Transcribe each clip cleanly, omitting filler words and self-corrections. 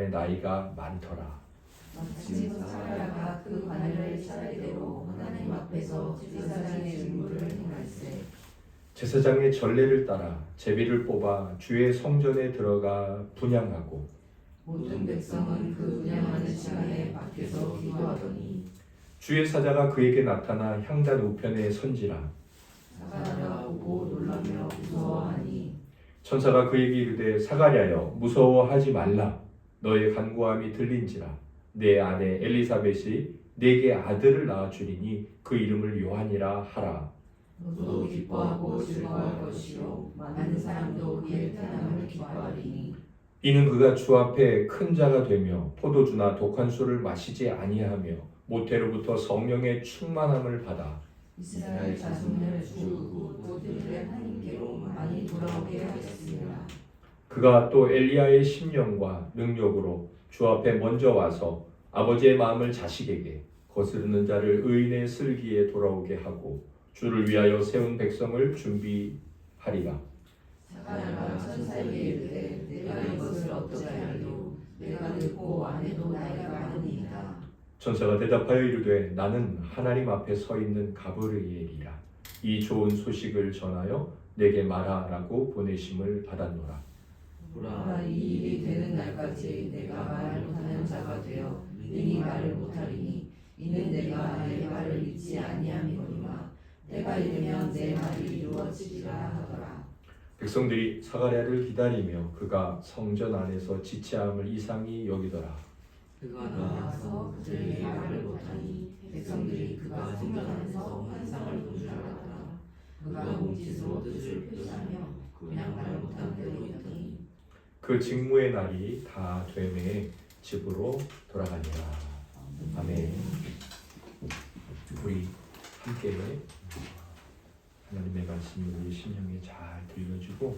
나이가 많더라. 마침 사라가 그 관을 차례대로 하나님 앞에서 제사장의 직무를 행할세. 제사장의 전례를 따라 제비를 뽑아 주의 성전에 들어가 분향하고 모든 백성은 그 분향하는 시간에 밖에서 기도하더니 주의 사자가 그에게 나타나 향단 우편에 선지라. 사가랴가 보고 놀라며 무서워하니 천사가 그에게 이르되 사가랴여 무서워하지 말라. 너의 간구함이 들린지라. 내 아내 엘리사벳이 네게 아들을 낳아 주리니 그 이름을 요한이라 하라. 너도 기뻐하고 즐거워할 것이요 많은 사람도 그의 태어남을 기뻐하리니 이는 그가 주 앞에 큰 자가 되며 포도주나 독한 술을 마시지 아니하며 모태로부터 성령의 충만함을 받아 이스라엘 자손을 주 곧 그들의 하나님께로 많이 돌아오게 하였습니다. 그가 또 엘리야의 심령과 능력으로 주 앞에 먼저 와서 아버지의 마음을 자식에게 거스르는 자를 의인의 슬기에 돌아오게 하고 주를 위하여 세운 백성을 준비하리라. 사가랴가 천사에게 이르되 내가 이것을 어떻게 하리요 내가 늙고 아내도 나이가 많으니이다. 천사가 대답하여 이르되 나는 하나님 앞에 서 있는 가브리엘이라. 이 좋은 소식을 전하여 내게 말하라고 보내심을 받았노라. 보라 이 일이 되는 날까지 내가 말 못하는 자가 되어 능히 말을 못하리니 이는 내가 내 말을 잊지 아니함이거니와 때가 이르면 내 말이 이루어지리라 하더라. 백성들이 사가랴를 기다리며 그가 성전 안에서 지체함을 이상히 여기더라. 그가 나와서 그들에게 말을 못하니 백성들이 그가 성전 안에서 환상을 본 줄 알았더라. 그가 몸짓으로 뜻을 표시하며 그냥 말 못한 대로 있더니 그 직무의 날이 다 되매 집으로 돌아가니라. 아멘. 우리 함께 하나님의 말씀이 우리 심령에 잘 들려주고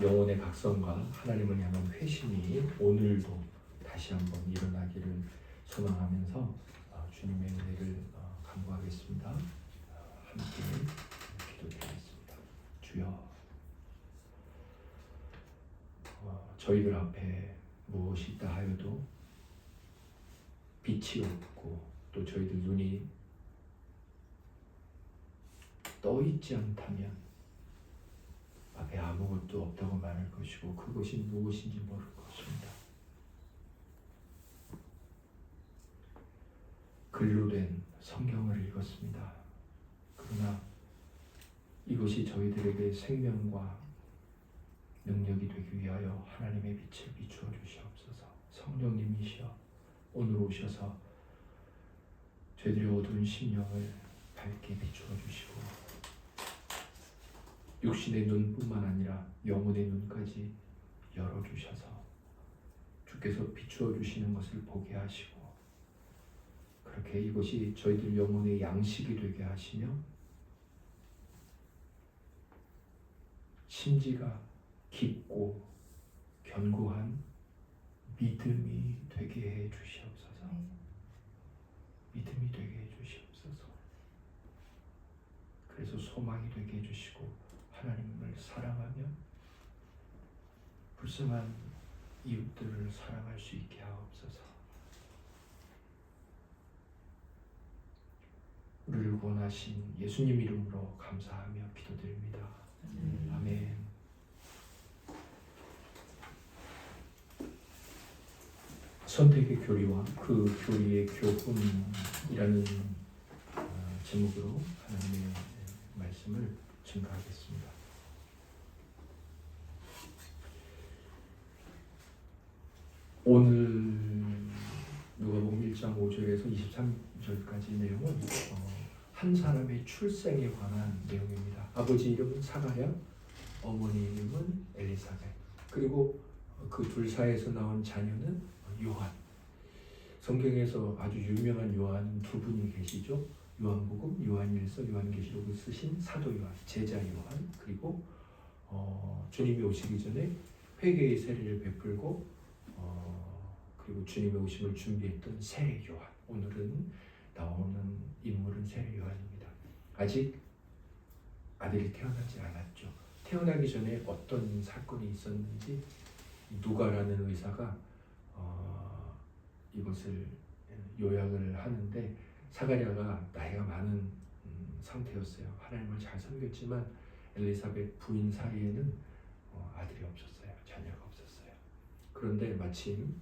영혼의 각성과 하나님을 향한 회심이 오늘도 다시 한번 일어나기를 소망하면서 주님의 은혜를 간구하겠습니다. 함께 기도드리겠습니다. 주여, 저희들 앞에 무엇이 있다 하여도 빛이 없고 또 저희들 눈이 떠 있지 않다면 앞에 아무것도 없다고 말할 것이고 그것이 무엇인지 모를 것입니다. 글로 된 성경을 읽었습니다. 그러나 이것이 저희들에게 생명과 능력이 되기 위하여 하나님의 빛을 비추어 주시옵소서. 성령님이시여 오늘 오셔서 저희들의 어두운 심령을 밝게 비추어 주시고 육신의 눈뿐만 아니라 영혼의 눈까지 열어주셔서 주께서 비추어 주시는 것을 보게 하시고 그렇게 이것이 저희들 영혼의 양식이 되게 하시며 심지가 깊고 견고한 믿음이 되게 해 주시옵소서. 믿음이 되게 해 주시옵소서. 그래서 소망이 되게 해 주시고 하나님을 사랑하며 불쌍한 이웃들을 사랑할 수 있게 하옵소서. 우리를 구원하신 예수님 이름으로 감사하며 기도드립니다. 아멘. 선택의 교리와 그 교리의 교훈이라는 제목으로 하나님의 말씀을 증거하겠습니다. 오늘 누가복음 1장 5절에서 23절까지 내용은 한 사람의 출생에 관한 내용입니다. 아버지 이름은 사가랴, 어머니 이름은 엘리사벳, 그리고 그 둘 사이에서 나온 자녀는 요한. 성경에서 아주 유명한 요한 두 분이 계시죠. 요한복음, 요한일서, 요한계시록을 쓰신 사도 요한, 제자 요한, 그리고 주님이 오시기 전에 회개의 세례를 베풀고 그리고 주님의 오심을 준비했던 세례 요한. 오늘은 나오는 인물은 세례 요한입니다. 아직 아들이 태어나지 않았죠. 태어나기 전에 어떤 사건이 있었는지 누가라는 의사가 이것을 요약을 하는데 사가랴가 나이가 많은 상태였어요. 하나님을 잘 섬겼지만 엘리사벳 부인 사이에는 아들이 없었어요. 자녀가 없었어요. 그런데 마침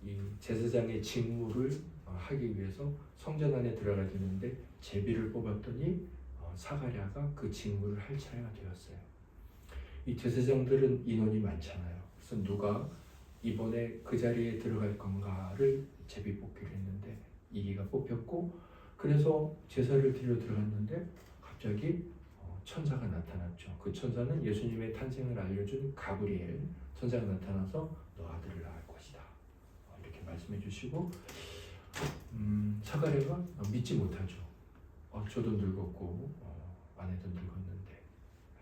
이 제사장의 직무를 하기 위해서 성전 안에 들어가야 되는데 제비를 뽑았더니 사가랴가 그 직무를 할 차례가 되었어요. 이 제사장들은 인원이 많잖아요. 그래서 누가 이번에 그 자리에 들어갈 건가를 제비 뽑기로 했는데 이기가 뽑혔고, 그래서 제사를 드리러 들어갔는데 갑자기 천사가 나타났죠. 그 천사는 예수님의 탄생을 알려준 가브리엘 천사가 나타나서 너 아들을 낳을 것이다 이렇게 말씀해 주시고, 사가랴가 믿지 못하죠. 저도 늙었고 아내도 늙었는데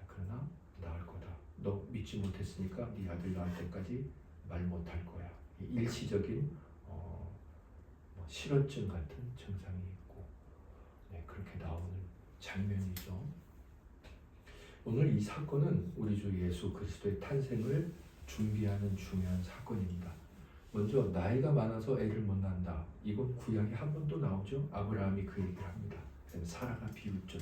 그러나 낳을 거다. 너 믿지 못했으니까 네 아들 낳을 때까지 말 못할 거야. 일시적인 실어증 같은 증상이 있고, 그렇게 나오는 장면이죠. 오늘 이 사건은 우리 주 예수 그리스도의 탄생을 준비하는 중요한 사건입니다. 먼저 나이가 많아서 애를 못 낳는다. 이건 구약에 한 번 또 나오죠. 아브라함이 그 얘기를 합니다. 그다음에 사라가 비웃죠.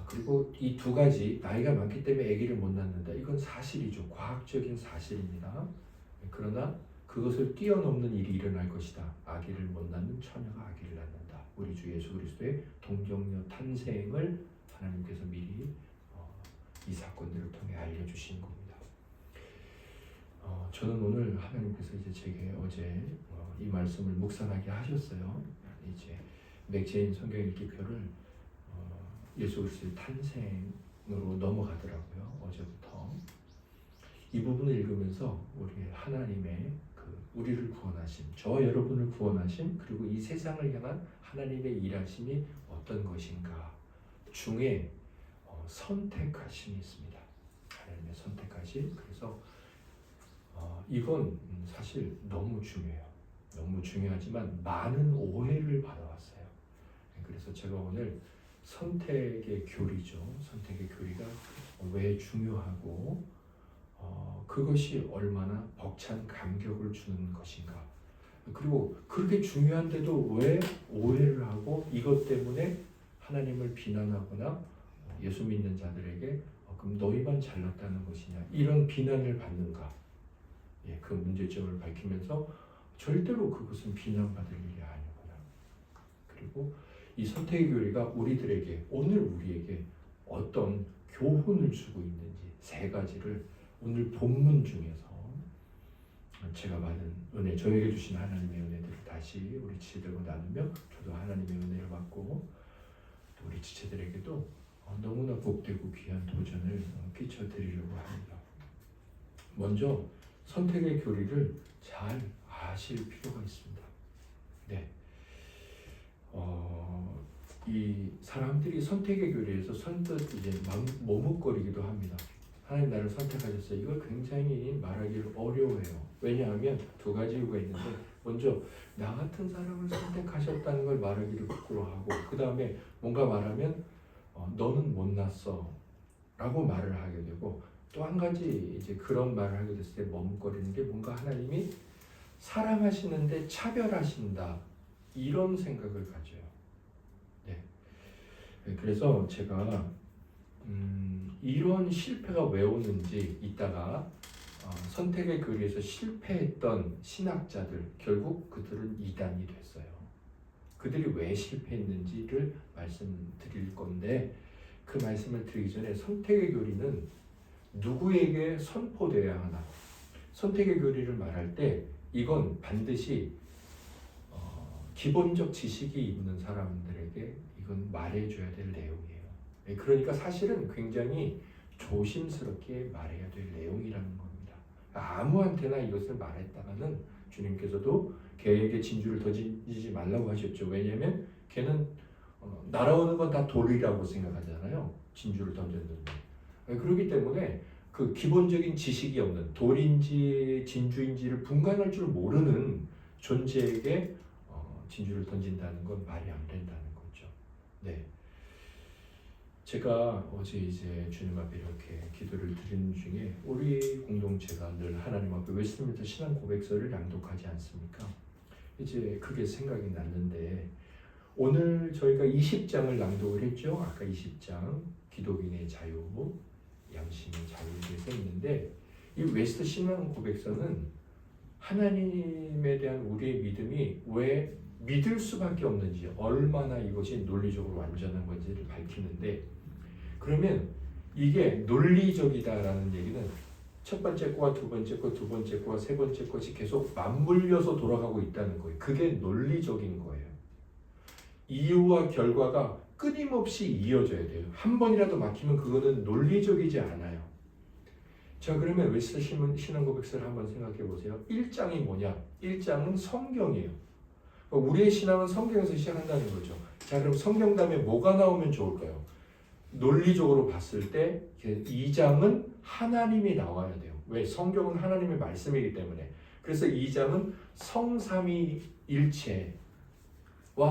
그리고 이 두 가지, 나이가 많기 때문에 아기를 못 낳는다. 이건 사실이죠. 과학적인 사실입니다. 그러나 그것을 뛰어넘는 일이 일어날 것이다. 아기를 못 낳는 처녀가 아기를 낳는다. 우리 주 예수 그리스도의 동정녀 탄생을 하나님께서 미리 이 사건들을 통해 알려주신 겁니다. 저는 오늘 하나님께서 이제 제게 어제 이 말씀을 묵상하게 하셨어요. 이제 맥제인 성경 읽기표를 예수 그리스도의 탄생으로 넘어가더라고요. 어제부터 이 부분을 읽으면서 우리 하나님의 우리를 구원하심, 저 여러분을 구원하심, 그리고 이 세상을 향한 하나님의 일하심이 어떤 것인가 중에 선택하심이 있습니다. 하나님의 선택하심. 그래서 이건 사실 너무 중요해요. 너무 중요하지만 많은 오해를 받아왔어요. 그래서 제가 오늘 선택의 교리죠. 선택의 교리가 왜 중요하고 그것이 얼마나 벅찬 감격을 주는 것인가. 그리고 그렇게 중요한데도 왜 오해를 하고 이것 때문에 하나님을 비난하거나 예수 믿는 자들에게 그럼 너희만 잘났다는 것이냐 이런 비난을 받는가. 그 문제점을 밝히면서 절대로 그것은 비난받을 일이 아니구나. 그리고 이 선택의 교리가 우리들에게 오늘 우리에게 어떤 교훈을 주고 있는지 세 가지를 오늘 본문 중에서 제가 받은 은혜, 저에게 주신 하나님의 은혜들을 다시 우리 지체들과 나누며 저도 하나님의 은혜를 받고 또 우리 지체들에게도 너무나 복되고 귀한 도전을 끼쳐드리려고 합니다. 먼저 선택의 교리를 잘 아실 필요가 있습니다. 네. 이 사람들이 선택의 교리에서 선뜻 이제 머뭇거리기도 합니다. 하나님 나를 선택하셨어요. 이걸 굉장히 말하기를 어려워해요. 왜냐하면 두 가지 이유가 있는데, 먼저 나 같은 사람을 선택하셨다는 걸 말하기를 부끄러워하고, 그 다음에 뭔가 말하면 너는 못났어 라고 말을 하게 되고, 또 한 가지 이제 그런 말을 하게 됐을 때 머뭇거리는 게 뭔가 하나님이 사랑하시는데 차별하신다 이런 생각을 가져요. 네. 그래서 제가 이런 실패가 왜 오는지 이따가 선택의 교리에서 실패했던 신학자들 결국 그들은 이단이 됐어요. 그들이 왜 실패했는지를 말씀드릴 건데, 그 말씀을 드리기 전에 선택의 교리는 누구에게 선포되어야 하나? 선택의 교리를 말할 때 이건 반드시 기본적 지식이 있는 사람들에게 이건 말해줘야 될 내용이에요. 그러니까 사실은 굉장히 조심스럽게 말해야 될 내용이라는 겁니다. 아무한테나 이것을 말했다가는 주님께서도 걔에게 진주를 던지지 말라고 하셨죠. 왜냐하면 걔는 날아오는 건 다 돌이라고 생각하잖아요. 진주를 던졌는데. 그렇기 때문에 그 기본적인 지식이 없는 돌인지 진주인지를 분간할 줄 모르는 존재에게 진주를 던진다는 건 말이 안 된다는 거죠. 네. 제가 어제 이제 주님 앞에 이렇게 기도를 드리는 중에 우리 공동체가 늘 하나님 앞에 웨스트민스터 신앙 고백서를 낭독하지 않습니까? 이제 그게 생각이 났는데 오늘 저희가 20장을 낭독을 했죠. 아까 20장 기독인의 자유, 양심의 자유에 대해서 했는데 이 웨스트 신앙 고백서는 하나님에 대한 우리의 믿음이 왜 믿을 수밖에 없는지, 얼마나 이것이 논리적으로 완전한 건지를 밝히는데, 그러면 이게 논리적이다라는 얘기는 첫 번째 거와 두 번째 거, 두 번째 거와 세 번째 것이 계속 맞물려서 돌아가고 있다는 거예요. 그게 논리적인 거예요. 이유와 결과가 끊임없이 이어져야 돼요. 한 번이라도 막히면 그거는 논리적이지 않아요. 자, 그러면 웨스트 신앙 고백서를 한번 생각해 보세요. 1장이 뭐냐? 1장은 성경이에요. 우리의 신앙은 성경에서 시작한다는 거죠. 자, 그럼 성경 다음에 뭐가 나오면 좋을까요? 논리적으로 봤을 때 2장은 하나님이 나와야 돼요. 왜? 성경은 하나님의 말씀이기 때문에. 그래서 2장은 성삼위일체와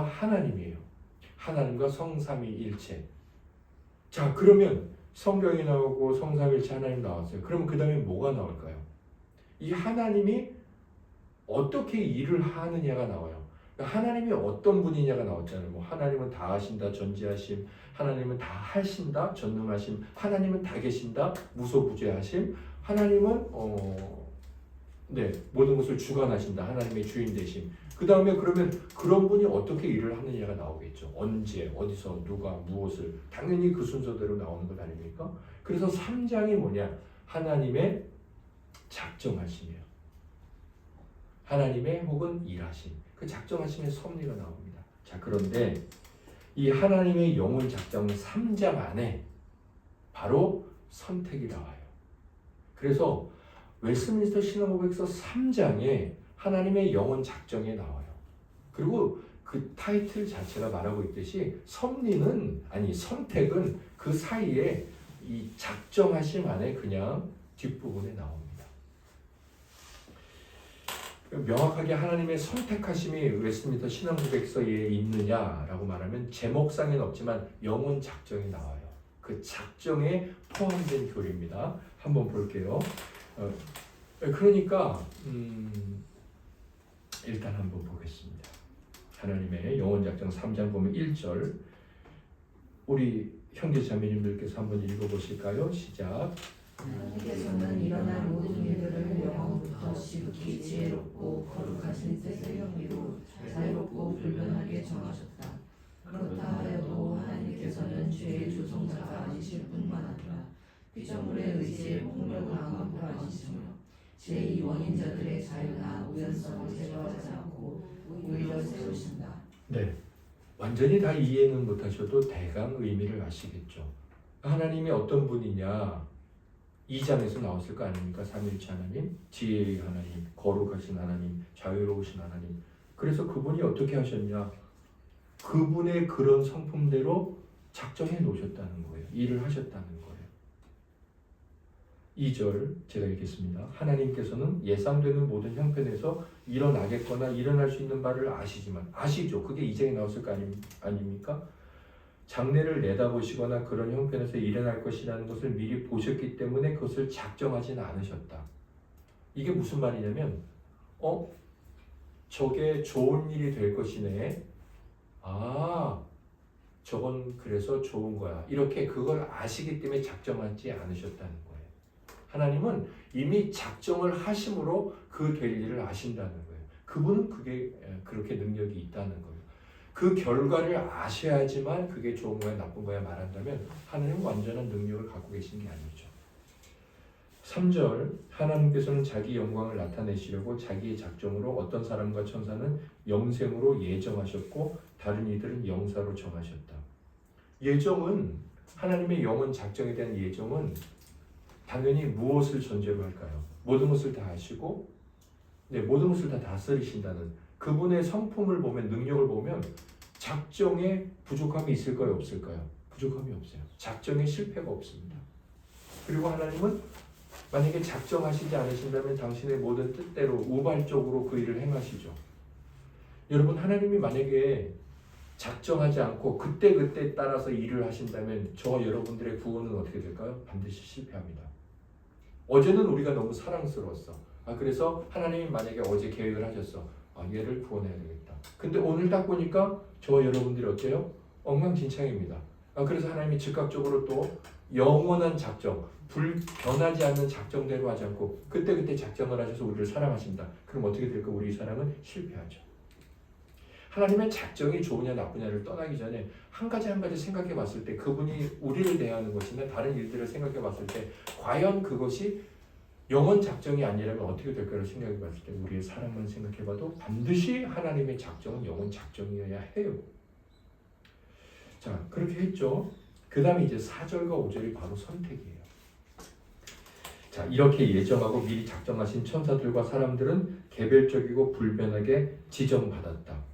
하나님이에요. 하나님과 성삼위일체. 자, 그러면 성경이 나오고 성삼위일체 하나님 나왔어요. 그러면 그 다음에 뭐가 나올까요? 이 하나님이 어떻게 일을 하느냐가 나와요. 하나님이 어떤 분이냐가 나왔잖아요. 뭐 하나님은 다 하신다, 전지하심. 하나님은 다 하신다, 전능하심. 하나님은 다 계신다, 무소부재하심. 하나님은 모든 것을 주관하신다, 하나님의 주인 되심. 그 다음에 그러면 그런 분이 어떻게 일을 하느냐가 나오겠죠. 언제, 어디서, 누가, 무엇을. 당연히 그 순서대로 나오는 것 아닙니까? 그래서 3장이 뭐냐? 하나님의 작정하심이에요. 하나님의 혹은 일하심. 그 작정하심의 섭리가 나옵니다. 자, 그런데 이 하나님의 영혼 작정 3장 안에 바로 선택이 나와요. 그래서 웨스트민스터 신앙고백서 3장에 하나님의 영혼 작정에 나와요. 그리고 그 타이틀 자체가 말하고 있듯이 선택은 그 사이에 이 작정하심 안에 그냥 뒷부분에 나옵니다. 명확하게 하나님의 선택하심이 웨스트민스터 신앙고백서에 있느냐라고 말하면 제목상에는 없지만 영혼 작정이 나와요. 그 작정에 포함된 교리입니다. 한번 볼게요. 그러니까 일단 한번 보겠습니다. 하나님의 영혼 작정 3장 보면 1절 우리 형제 자매님들께서 한번 읽어보실까요? 시작. 하나님께서는 일어날 모든 일들을 영원부터 지극히 지혜롭고 거룩하신 뜻의 경비로 자유롭고 불변하게 정하셨다. 그렇다 하여도 하나님께서는 죄의 조성자가 아니실 뿐만 아니라 피조물의 의지에 폭력을 강압하고 아니시며 제2 원인자들의 자유나 우연성을 제거하지 않고 오히려 세우신다. 네, 완전히 다 이해는 못하셔도 대강 의미를 아시겠죠. 하나님이 어떤 분이냐 2장에서 나왔을 거 아닙니까? 삼위일체 하나님, 지혜의 하나님, 거룩하신 하나님, 자유로우신 하나님. 그래서 그분이 어떻게 하셨냐? 그분의 그런 성품대로 작정해 놓으셨다는 거예요. 일을 하셨다는 거예요. 2절 제가 읽겠습니다. 하나님께서는 예상되는 모든 형편에서 일어나겠거나 일어날 수 있는 바를 아시지만, 아시죠? 그게 2장에 나왔을 거 아닙니까? 장래를 내다보시거나 그런 형편에서 일어날 것이라는 것을 미리 보셨기 때문에 그것을 작정하지는 않으셨다. 이게 무슨 말이냐면 저게 좋은 일이 될 것이네. 저건 그래서 좋은 거야. 이렇게 그걸 아시기 때문에 작정하지 않으셨다는 거예요. 하나님은 이미 작정을 하심으로 그 될 일을 아신다는 거예요. 그분은 그게 그렇게 능력이 있다는 거예요. 그 결과를 아셔야지만 그게 좋은 거야 나쁜 거야 말한다면 하나님은 완전한 능력을 갖고 계신 게 아니죠. 3절 하나님께서는 자기 영광을 나타내시려고 자기의 작정으로 어떤 사람과 천사는 영생으로 예정하셨고 다른 이들은 영사로 정하셨다. 예정은 하나님의 영원 작정에 대한 예정은 당연히 무엇을 전제로 할까요? 모든 것을 다 아시고 모든 것을 다 다스리신다는 그분의 성품을 보면 능력을 보면 작정에 부족함이 있을까요? 없을까요? 부족함이 없어요. 작정에 실패가 없습니다. 그리고 하나님은 만약에 작정하시지 않으신다면 당신의 모든 뜻대로 우발적으로 그 일을 행하시죠. 여러분 하나님이 만약에 작정하지 않고 그때그때 따라서 일을 하신다면 저 여러분들의 구원은 어떻게 될까요? 반드시 실패합니다. 어제는 우리가 너무 사랑스러웠어. 그래서 하나님이 만약에 어제 계획을 하셨어. 얘를 구원해야 되겠다. 근데 오늘 딱 보니까 저 여러분들이 어때요? 엉망진창입니다. 그래서 하나님이 즉각적으로 또 영원한 작정, 변하지 않는 작정대로 하지 않고 그때그때 작정을 하셔서 우리를 사랑하신다. 그럼 어떻게 될까? 우리 사랑은 실패하죠. 하나님의 작정이 좋으냐 나쁘냐를 떠나기 전에 한 가지 생각해 봤을 때 그분이 우리를 대하는 것이나 다른 일들을 생각해 봤을 때 과연 그것이 영원 작정이 아니라면 어떻게 될까를 생각해 봤을 때 우리의 사랑만 생각해 봐도 반드시 하나님의 작정은 영원 작정이어야 해요. 자, 그렇게 했죠. 그 다음에 이제 4절과 5절이 바로 선택이에요. 자, 이렇게 예정하고 미리 작정하신 천사들과 사람들은 개별적이고 불변하게 지정받았다.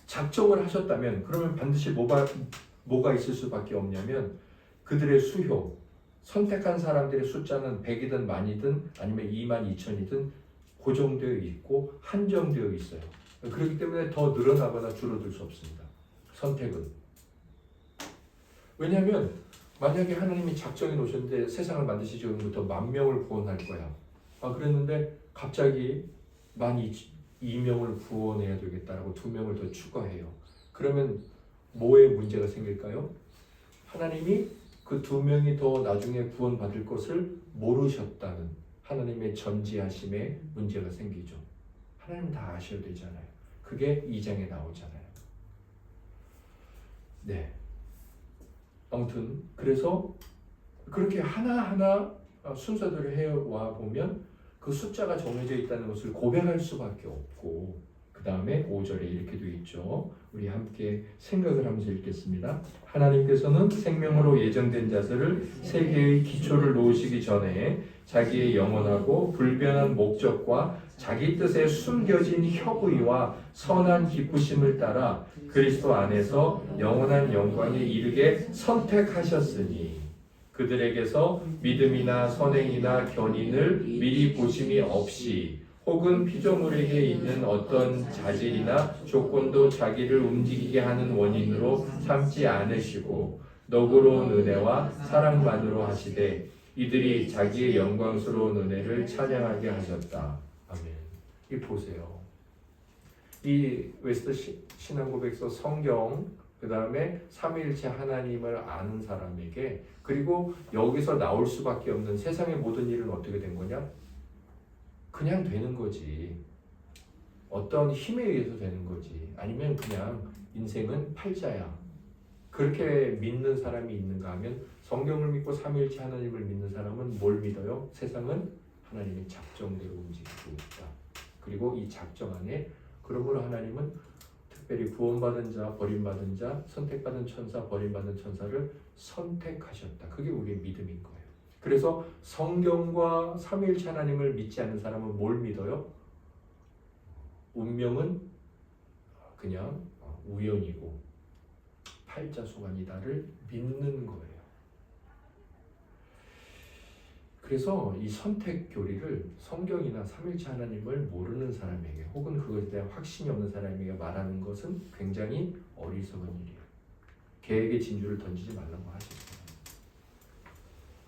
작정을 하셨다면 그러면 반드시 뭐가 있을 수밖에 없냐면 그들의 수효, 선택한 사람들의 숫자는 100이든 만이든 아니면 22,000이든 고정되어 있고 한정되어 있어요. 그렇기 때문에 더 늘어나거나 줄어들 수 없습니다. 선택은. 왜냐하면 만약에 하나님이 작정해 놓으셨는데 세상을 만드시기 전부터 10,000명을 구원할 거야. 그랬는데 갑자기 12,000명을 구원해야 되겠다라고 2명을 더 추가해요. 그러면 뭐에 문제가 생길까요? 하나님이 그 2명이 더 나중에 구원받을 것을 모르셨다는 하나님의 전지하심에 문제가 생기죠. 하나님 다 아셔야 되잖아요. 그게 2장에 나오잖아요. 네. 아무튼 그래서 그렇게 하나하나 순서대로 해와 보면 그 숫자가 정해져 있다는 것을 고백할 수밖에 없고 그 다음에 5절에 이렇게 되어 있죠. 우리 함께 생각을 하면서 읽겠습니다. 하나님께서는 생명으로 예정된 자들을 세계의 기초를 놓으시기 전에 자기의 영원하고 불변한 목적과 자기 뜻에 숨겨진 협의와 선한 기쁘심을 따라 그리스도 안에서 영원한 영광에 이르게 선택하셨으니 그들에게서 믿음이나 선행이나 견인을 미리 보심이 없이 혹은 피조물에게 있는 어떤 자질이나 조건도 자기를 움직이게 하는 원인으로 삼지 않으시고 너그러운 은혜와 사랑만으로 하시되 이들이 자기의 영광스러운 은혜를 찬양하게 하셨다. 아멘. 이 보세요. 이 웨스트 신앙고백서 성경 그 다음에 삼위일체 하나님을 아는 사람에게 그리고 여기서 나올 수밖에 없는 세상의 모든 일은 어떻게 된 거냐? 그냥 되는 거지. 어떤 힘에 의해서 되는 거지. 아니면 그냥 인생은 팔자야. 그렇게 믿는 사람이 있는가 하면 성경을 믿고 삼위일체 하나님을 믿는 사람은 뭘 믿어요? 세상은 하나님의 작정대로 움직이고 있다. 그리고 이 작정 안에 그러므로 하나님은 특별히 구원받은 자, 버림받은 자, 선택받은 천사, 버림받은 천사를 선택하셨다. 그게 우리의 믿음인 거예요. 그래서 성경과 삼위일체 하나님을 믿지 않는 사람은 뭘 믿어요? 운명은 그냥 우연이고 팔자소관이다를 믿는 거예요. 그래서 이 선택 교리를 성경이나 삼위일체 하나님을 모르는 사람에게 혹은 그것에 대한 확신이 없는 사람에게 말하는 것은 굉장히 어리석은 일이에요. 개에게 진주를 던지지 말라고 하셨어요.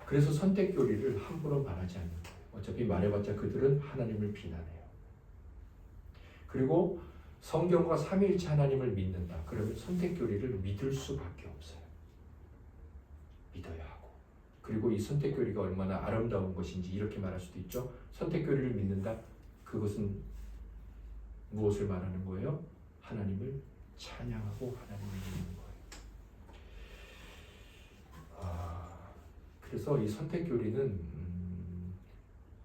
그래서 선택 교리를 함부로 말하지 않는 거예요. 어차피 말해봤자 그들은 하나님을 비난해요. 그리고 성경과 삼위일체 하나님을 믿는다. 그러면 선택 교리를 믿을 수밖에 없어요. 믿어야 하고. 그리고 이 선택 교리가 얼마나 아름다운 것인지 이렇게 말할 수도 있죠. 선택 교리를 믿는다. 그것은 무엇을 말하는 거예요? 하나님을 찬양하고 하나님을 믿는 거예요. 그래서 이 선택 교리는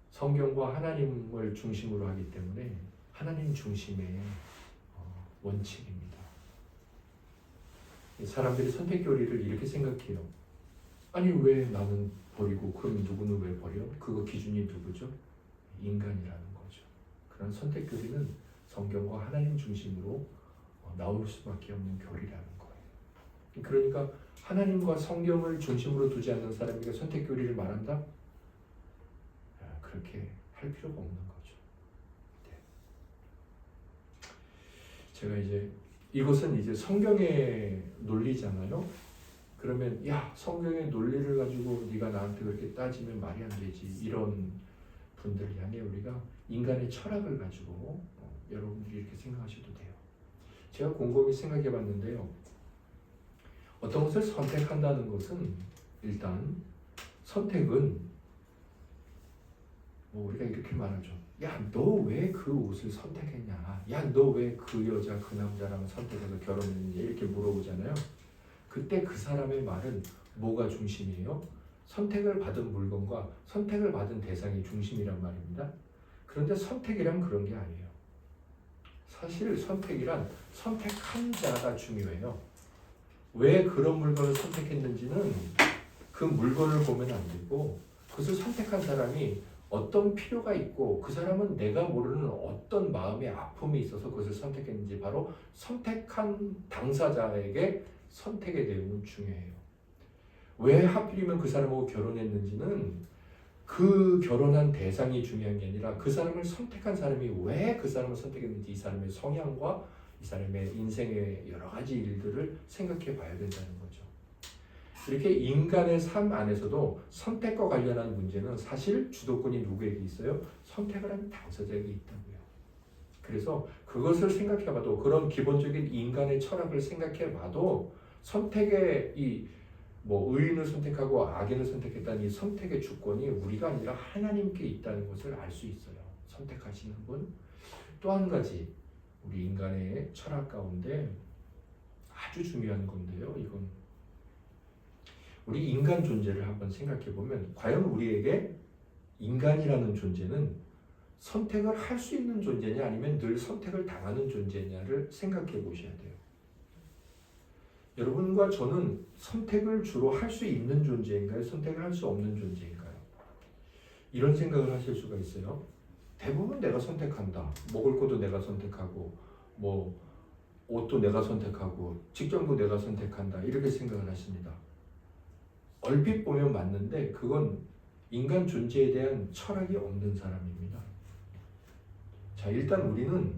성경과 하나님을 중심으로 하기 때문에 하나님 중심의 원칙입니다. 사람들이 선택 교리를 이렇게 생각해요. 아니 왜 나는 버리고 그럼 누구는 왜 버려? 그거 기준이 누구죠? 인간이라는 거죠. 그런 선택 교리는 성경과 하나님 중심으로 나올 수밖에 없는 교리라는 거예요. 그러니까 하나님과 성경을 중심으로 두지 않는 사람에게 선택 교리를 말한다? 그렇게 할 필요가 없는 거죠. 네. 제가 이제 이것은 이제 성경의 논리잖아요. 그러면 야, 성경의 논리를 가지고 네가 나한테 그렇게 따지면 말이 안 되지. 이런 분들을 향해 우리가 인간의 철학을 가지고 여러분들이 이렇게 생각하셔도 돼요. 제가 곰곰이 생각해 봤는데요. 어떤 것을 선택한다는 것은 일단 선택은 뭐 우리가 이렇게 말하죠. 야, 너 왜 그 옷을 선택했냐? 야, 너 왜 그 여자, 그 남자랑 선택해서 결혼했냐? 이렇게 물어보잖아요. 그때 그 사람의 말은 뭐가 중심이에요? 선택을 받은 물건과 선택을 받은 대상이 중심이란 말입니다. 그런데 선택이란 그런 게 아니에요. 사실 선택이란 선택한 자가 중요해요. 왜 그런 물건을 선택했는지는 그 물건을 보면 안 되고 그것을 선택한 사람이 어떤 필요가 있고 그 사람은 내가 모르는 어떤 마음의 아픔이 있어서 그것을 선택했는지 바로 선택한 당사자에게 선택의 내용은 중요해요. 왜 하필이면 그 사람하고 결혼했는지는 그 결혼한 대상이 중요한 게 아니라 그 사람을 선택한 사람이 왜 그 사람을 선택했는지 이 사람의 성향과 이 사람의 인생의 여러 가지 일들을 생각해 봐야 된다는 거죠. 이렇게 인간의 삶 안에서도 선택과 관련한 문제는 사실 주도권이 누구에게 있어요? 선택을 하는 당사자에게 있다고요. 그래서 그것을 생각해 봐도 그런 기본적인 인간의 철학을 생각해 봐도 선택의 이 의인을 선택하고 악인을 선택했다는 이 선택의 주권이 우리가 아니라 하나님께 있다는 것을 알 수 있어요. 선택하시는 분. 또 한 가지 우리 인간의 철학 가운데 아주 중요한 건데요. 이건 우리 인간 존재를 한번 생각해 보면 과연 우리에게 인간이라는 존재는 선택을 할 수 있는 존재냐 아니면 늘 선택을 당하는 존재냐를 생각해 보셔야 돼요. 여러분과 저는 선택을 주로 할 수 있는 존재인가요? 선택을 할 수 없는 존재인가요? 이런 생각을 하실 수가 있어요. 대부분 내가 선택한다. 먹을 것도 내가 선택하고 옷도 내가 선택하고 직장도 내가 선택한다. 이렇게 생각을 하십니다. 얼핏 보면 맞는데 그건 인간 존재에 대한 철학이 없는 사람입니다. 자, 일단 우리는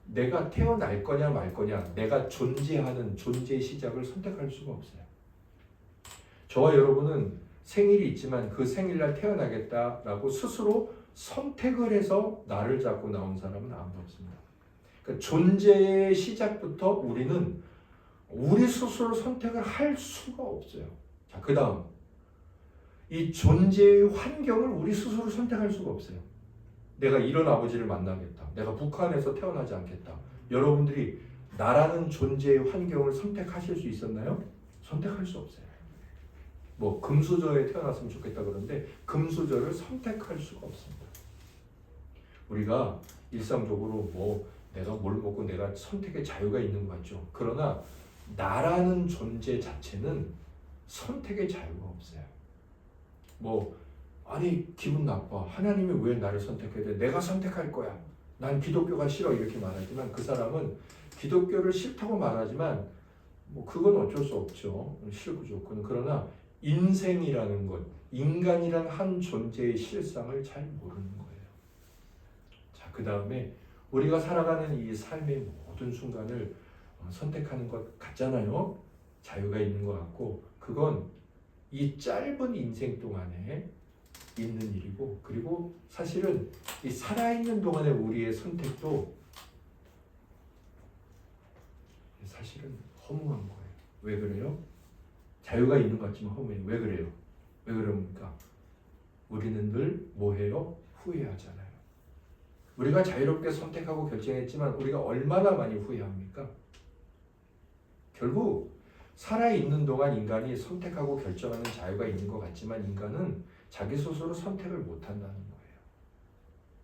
내가 태어날 거냐 말 거냐, 내가 존재하는 존재의 시작을 선택할 수가 없어요. 저와 여러분은 생일이 있지만 그 생일날 태어나겠다라고 스스로 선택을 해서 나를 잡고 나온 사람은 아무도 없습니다. 그러니까 존재의 시작부터 우리는 우리 스스로 선택을 할 수가 없어요. 자, 그 다음 이 존재의 환경을 우리 스스로 선택할 수가 없어요. 내가 이런 아버지를 만나겠다. 내가 북한에서 태어나지 않겠다. 여러분들이 나라는 존재의 환경을 선택하실 수 있었나요? 선택할 수 없어요. 금수저에 태어났으면 좋겠다 그러는데 금수저를 선택할 수가 없습니다. 우리가 일상적으로 내가 뭘 먹고 내가 선택의 자유가 있는 것 같죠. 그러나 나라는 존재 자체는 선택의 자유가 없어요. 아니 기분 나빠. 하나님이 왜 나를 선택해야 돼? 내가 선택할 거야. 난 기독교가 싫어. 이렇게 말하지만 그 사람은 기독교를 싫다고 말하지만 그건 어쩔 수 없죠. 싫고 좋고는. 그러나 인생이라는 것, 인간이란 한 존재의 실상을 잘 모르는 거예요. 자, 그 다음에 우리가 살아가는 이 삶의 모든 순간을 선택하는 것 같잖아요. 자유가 있는 것 같고 그건 이 짧은 인생 동안에 있는 일이고 그리고 사실은 이 살아있는 동안의 우리의 선택도 사실은 허무한 거예요. 왜 그래요? 자유가 있는 것 같지만 허무해요. 왜 그래요? 왜 그럽니까? 우리는 늘 뭐해요? 후회하잖아요. 우리가 자유롭게 선택하고 결정했지만 우리가 얼마나 많이 후회합니까? 결국 살아있는 동안 인간이 선택하고 결정하는 자유가 있는 것 같지만 인간은 자기 스스로 선택을 못한다는 거예요.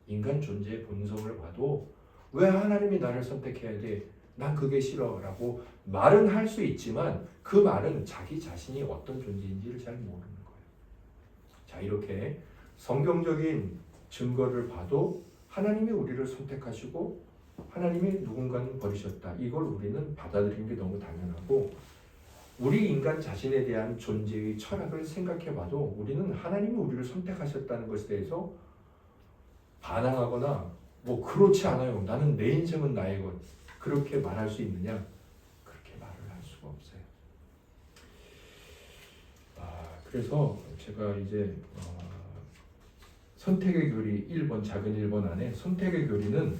인간 존재의 본성을 봐도 왜 하나님이 나를 선택해야 돼? 난 그게 싫어 라고 말은 할 수 있지만 그 말은 자기 자신이 어떤 존재인지를 잘 모르는 거예요. 자, 이렇게 성경적인 증거를 봐도 하나님이 우리를 선택하시고 하나님이 누군가는 버리셨다. 이걸 우리는 받아들이는 게 너무 당연하고 우리 인간 자신에 대한 존재의 철학을 생각해 봐도 우리는 하나님이 우리를 선택하셨다는 것에 대해서 반항하거나 그렇지 않아요. 나는 내 인생은 나의 것. 그렇게 말할 수 있느냐? 그렇게 말을 할 수가 없어요. 그래서 제가 이제 선택의 교리 1번, 작은 1번 안에 선택의 교리는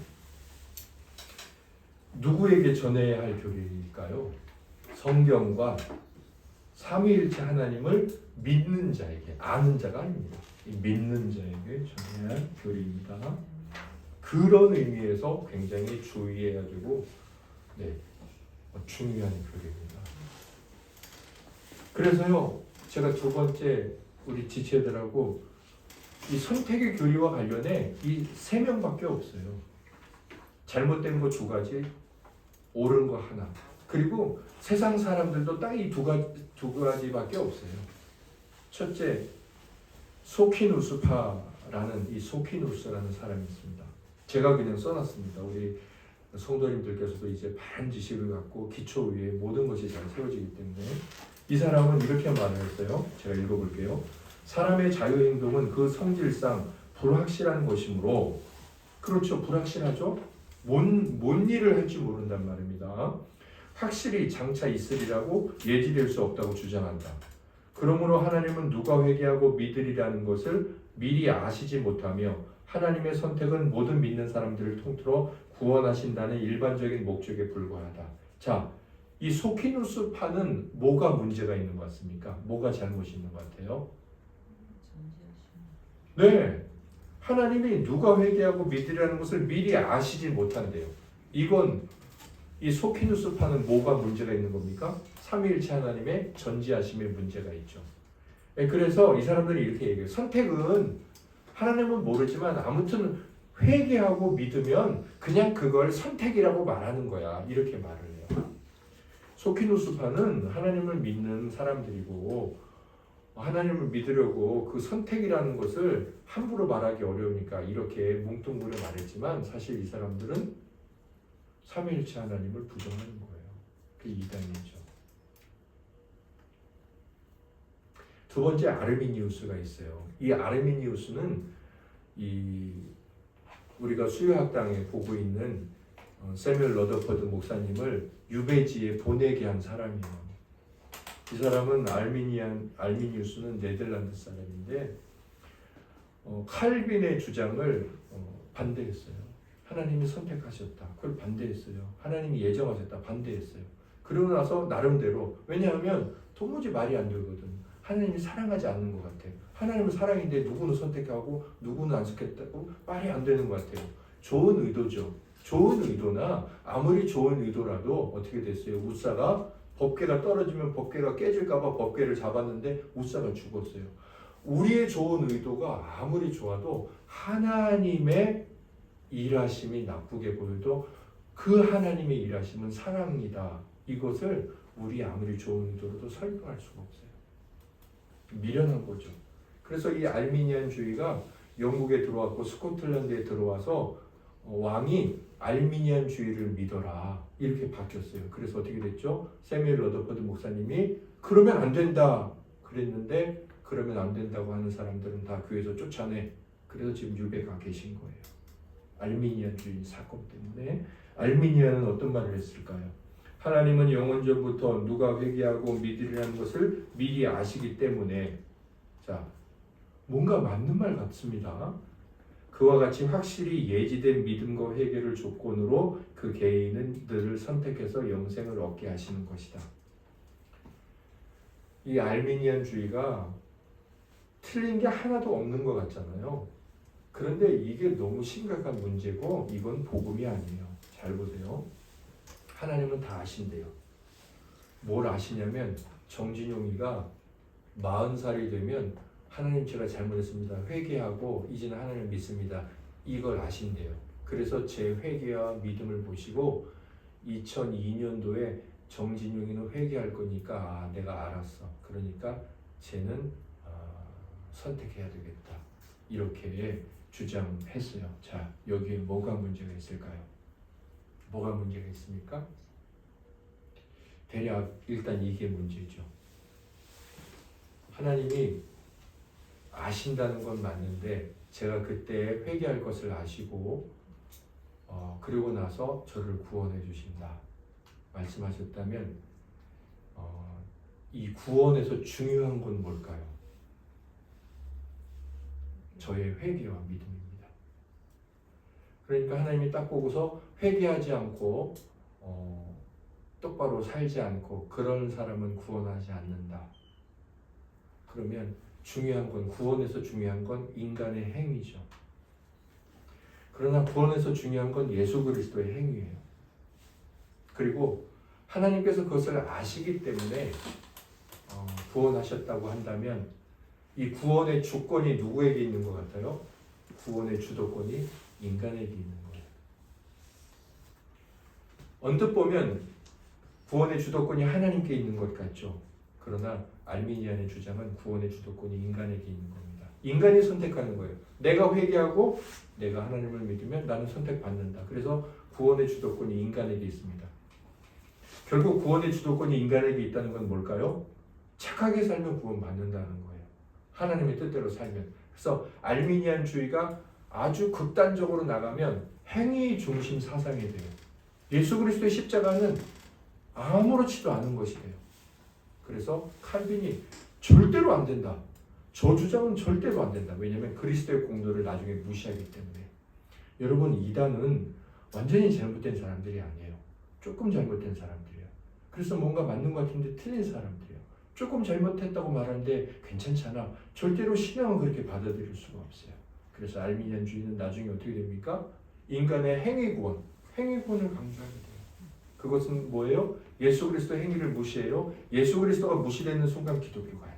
누구에게 전해야 할 교리일까요? 성경과 삼위일체 하나님을 믿는 자에게, 아는 자가 아닙니다. 믿는 자에게 전해야 할 교리입니다. 그런 의미에서 굉장히 주의해야 되고 중요한 교리입니다. 그래서요, 제가 두 번째 우리 지체들하고 이 선택의 교리와 관련해 이 세 명밖에 없어요. 잘못된 거 두 가지, 옳은 거 하나. 그리고 세상 사람들도 딱 이 두 가지밖에 없어요. 첫째, 소키누스파라는 이 소키누스라는 사람이 있습니다. 제가 그냥 써놨습니다. 우리 성도님들께서도 이제 바른 지식을 갖고 기초 위에 모든 것이 잘 세워지기 때문에 이 사람은 이렇게 말을 했어요. 제가 읽어볼게요. 사람의 자유행동은 그 성질상 불확실한 것이므로, 그렇죠, 불확실하죠. 뭔 일을 할지 모른단 말입니다. 확실히 장차 있으리라고 예지될 수 없다고 주장한다. 그러므로 하나님은 누가 회개하고 믿으리라는 것을 미리 아시지 못하며 하나님의 선택은 모든 믿는 사람들을 통틀어 구원하신다는 일반적인 목적에 불과하다. 자, 이 소키누스파는 뭐가 문제가 있는 것 같습니까? 뭐가 잘못이 있는 것 같아요? 네, 하나님이 누가 회개하고 믿으리라는 것을 미리 아시지 못한대요. 이건 이 소키누스파는 뭐가 문제가 있는 겁니까? 삼위일체 하나님의 전지하심에 문제가 있죠. 그래서 이 사람들이 이렇게 얘기해요. 선택은 하나님은 모르지만 아무튼 회개하고 믿으면 그냥 그걸 선택이라고 말하는 거야. 이렇게 말을 해요. 소키누스파는 하나님을 믿는 사람들이고 하나님을 믿으려고 그 선택이라는 것을 함부로 말하기 어려우니까 이렇게 뭉뚱그려 말했지만 사실 이 사람들은 삼위일체 하나님을 부정하는 거예요. 그게 이단이죠. 두 번째, 아르미니우스가 있어요. 이 아르미니우스는 우리가 수요학당에 보고 있는 세뮤얼 러더퍼드 목사님을 유배지에 보내게 한 사람이에요. 이 사람은 알미니우스는 네덜란드 사람인데 칼빈의 주장을 반대했어요. 하나님이 선택하셨다. 그걸 반대했어요. 하나님이 예정하셨다. 반대했어요. 그러고 나서 나름대로, 왜냐하면 도무지 말이 안 되거든. 하나님이 사랑하지 않는 것 같아요. 하나님은 사랑인데 누구는 선택하고 누구는 안 선택했다고 말이 안 되는 것 같아요. 좋은 의도죠. 좋은 의도나 아무리 좋은 의도라도 어떻게 됐어요? 우사가 법궤가 떨어지면 법궤가 깨질까봐 법궤를 잡았는데 우사가 죽었어요. 우리의 좋은 의도가 아무리 좋아도 하나님의 일하심이 나쁘게 보여도 그 하나님의 일하심은 사랑이다. 이것을 우리 아무리 좋은 의도로도 설명할 수가 없어요. 미련한 거죠. 그래서 이 알미니안주의가 영국에 들어왔고 스코틀랜드에 들어와서 왕이 알미니안주의를 믿어라 이렇게 바뀌었어요. 그래서 어떻게 됐죠? 세뮤얼 러더퍼드 목사님이 그러면 안 된다 그랬는데 그러면 안 된다고 하는 사람들은 다 교회에서 쫓아내. 그래서 지금 유배가 계신 거예요. 알미니안주의 사건 때문에. 알미니안은 어떤 말을 했을까요? 하나님은 영원전부터 누가 회개하고 믿으리라는 것을 미리 아시기 때문에, 자, 뭔가 맞는 말 같습니다. 그와 같이 확실히 예지된 믿음과 회개를 조건으로 그 개인들을 선택해서 영생을 얻게 하시는 것이다. 이 알미니안주의가 틀린 게 하나도 없는 것 같잖아요. 그런데 이게 너무 심각한 문제고 이건 복음이 아니에요. 잘 보세요. 하나님은 다 아신대요. 뭘 아시냐면 정진용이가 40살이 되면 하나님 제가 잘못했습니다. 회개하고 이제는 하나님을 믿습니다. 이걸 아신대요. 그래서 제 회개와 믿음을 보시고 2002년도에 정진용이는 회개할 거니까 내가 알았어. 그러니까 쟤는 선택해야 되겠다. 이렇게 주장했어요. 자, 여기에 뭐가 문제가 있을까요? 뭐가 문제가 있습니까? 대략 일단 이게 문제죠. 하나님이 아신다는 건 맞는데 제가 그때 회개할 것을 아시고 그리고 나서 저를 구원해 주신다 말씀하셨다면 이 구원에서 중요한 건 뭘까요? 저의 회개와 믿음입니다. 그러니까 하나님이 딱 보고서 회개하지 않고 똑바로 살지 않고 그런 사람은 구원하지 않는다. 그러면 중요한 건 구원에서 중요한 건 인간의 행위죠. 그러나 구원에서 중요한 건 예수 그리스도의 행위예요. 그리고 하나님께서 그것을 아시기 때문에 구원하셨다고 한다면 이 구원의 주권이 누구에게 있는 것 같아요? 구원의 주도권이 인간에게 있는 거예요. 언뜻 보면 구원의 주도권이 하나님께 있는 것 같죠. 그러나 알미니안의 주장은 구원의 주도권이 인간에게 있는 겁니다. 인간이 선택하는 거예요. 내가 회개하고 내가 하나님을 믿으면 나는 선택받는다. 그래서 구원의 주도권이 인간에게 있습니다. 결국 구원의 주도권이 인간에게 있다는 건 뭘까요? 착하게 살면 구원받는다는 거예요. 하나님의 뜻대로 살면. 그래서 알미니안주의가 아주 극단적으로 나가면 행위 중심 사상이 돼요. 예수 그리스도의 십자가는 아무렇지도 않은 것이 돼요. 그래서 칼빈이 절대로 안 된다. 저 주장은 절대로 안 된다. 왜냐하면 그리스도의 공로를 나중에 무시하기 때문에. 여러분, 이단은 완전히 잘못된 사람들이 아니에요. 조금 잘못된 사람들이에요. 그래서 뭔가 맞는 것 같은데 틀린 사람들이에요. 조금 잘못했다고 말하는데 괜찮잖아. 절대로 신앙은 그렇게 받아들일 수가 없어요. 그래서 알미니안주의는 나중에 어떻게 됩니까? 인간의 행위구원을 강조하게 돼요. 그것은 뭐예요? 예수 그리스도의 행위를 무시해요. 예수 그리스도가 무시되는 순간 기독교가 아니에요.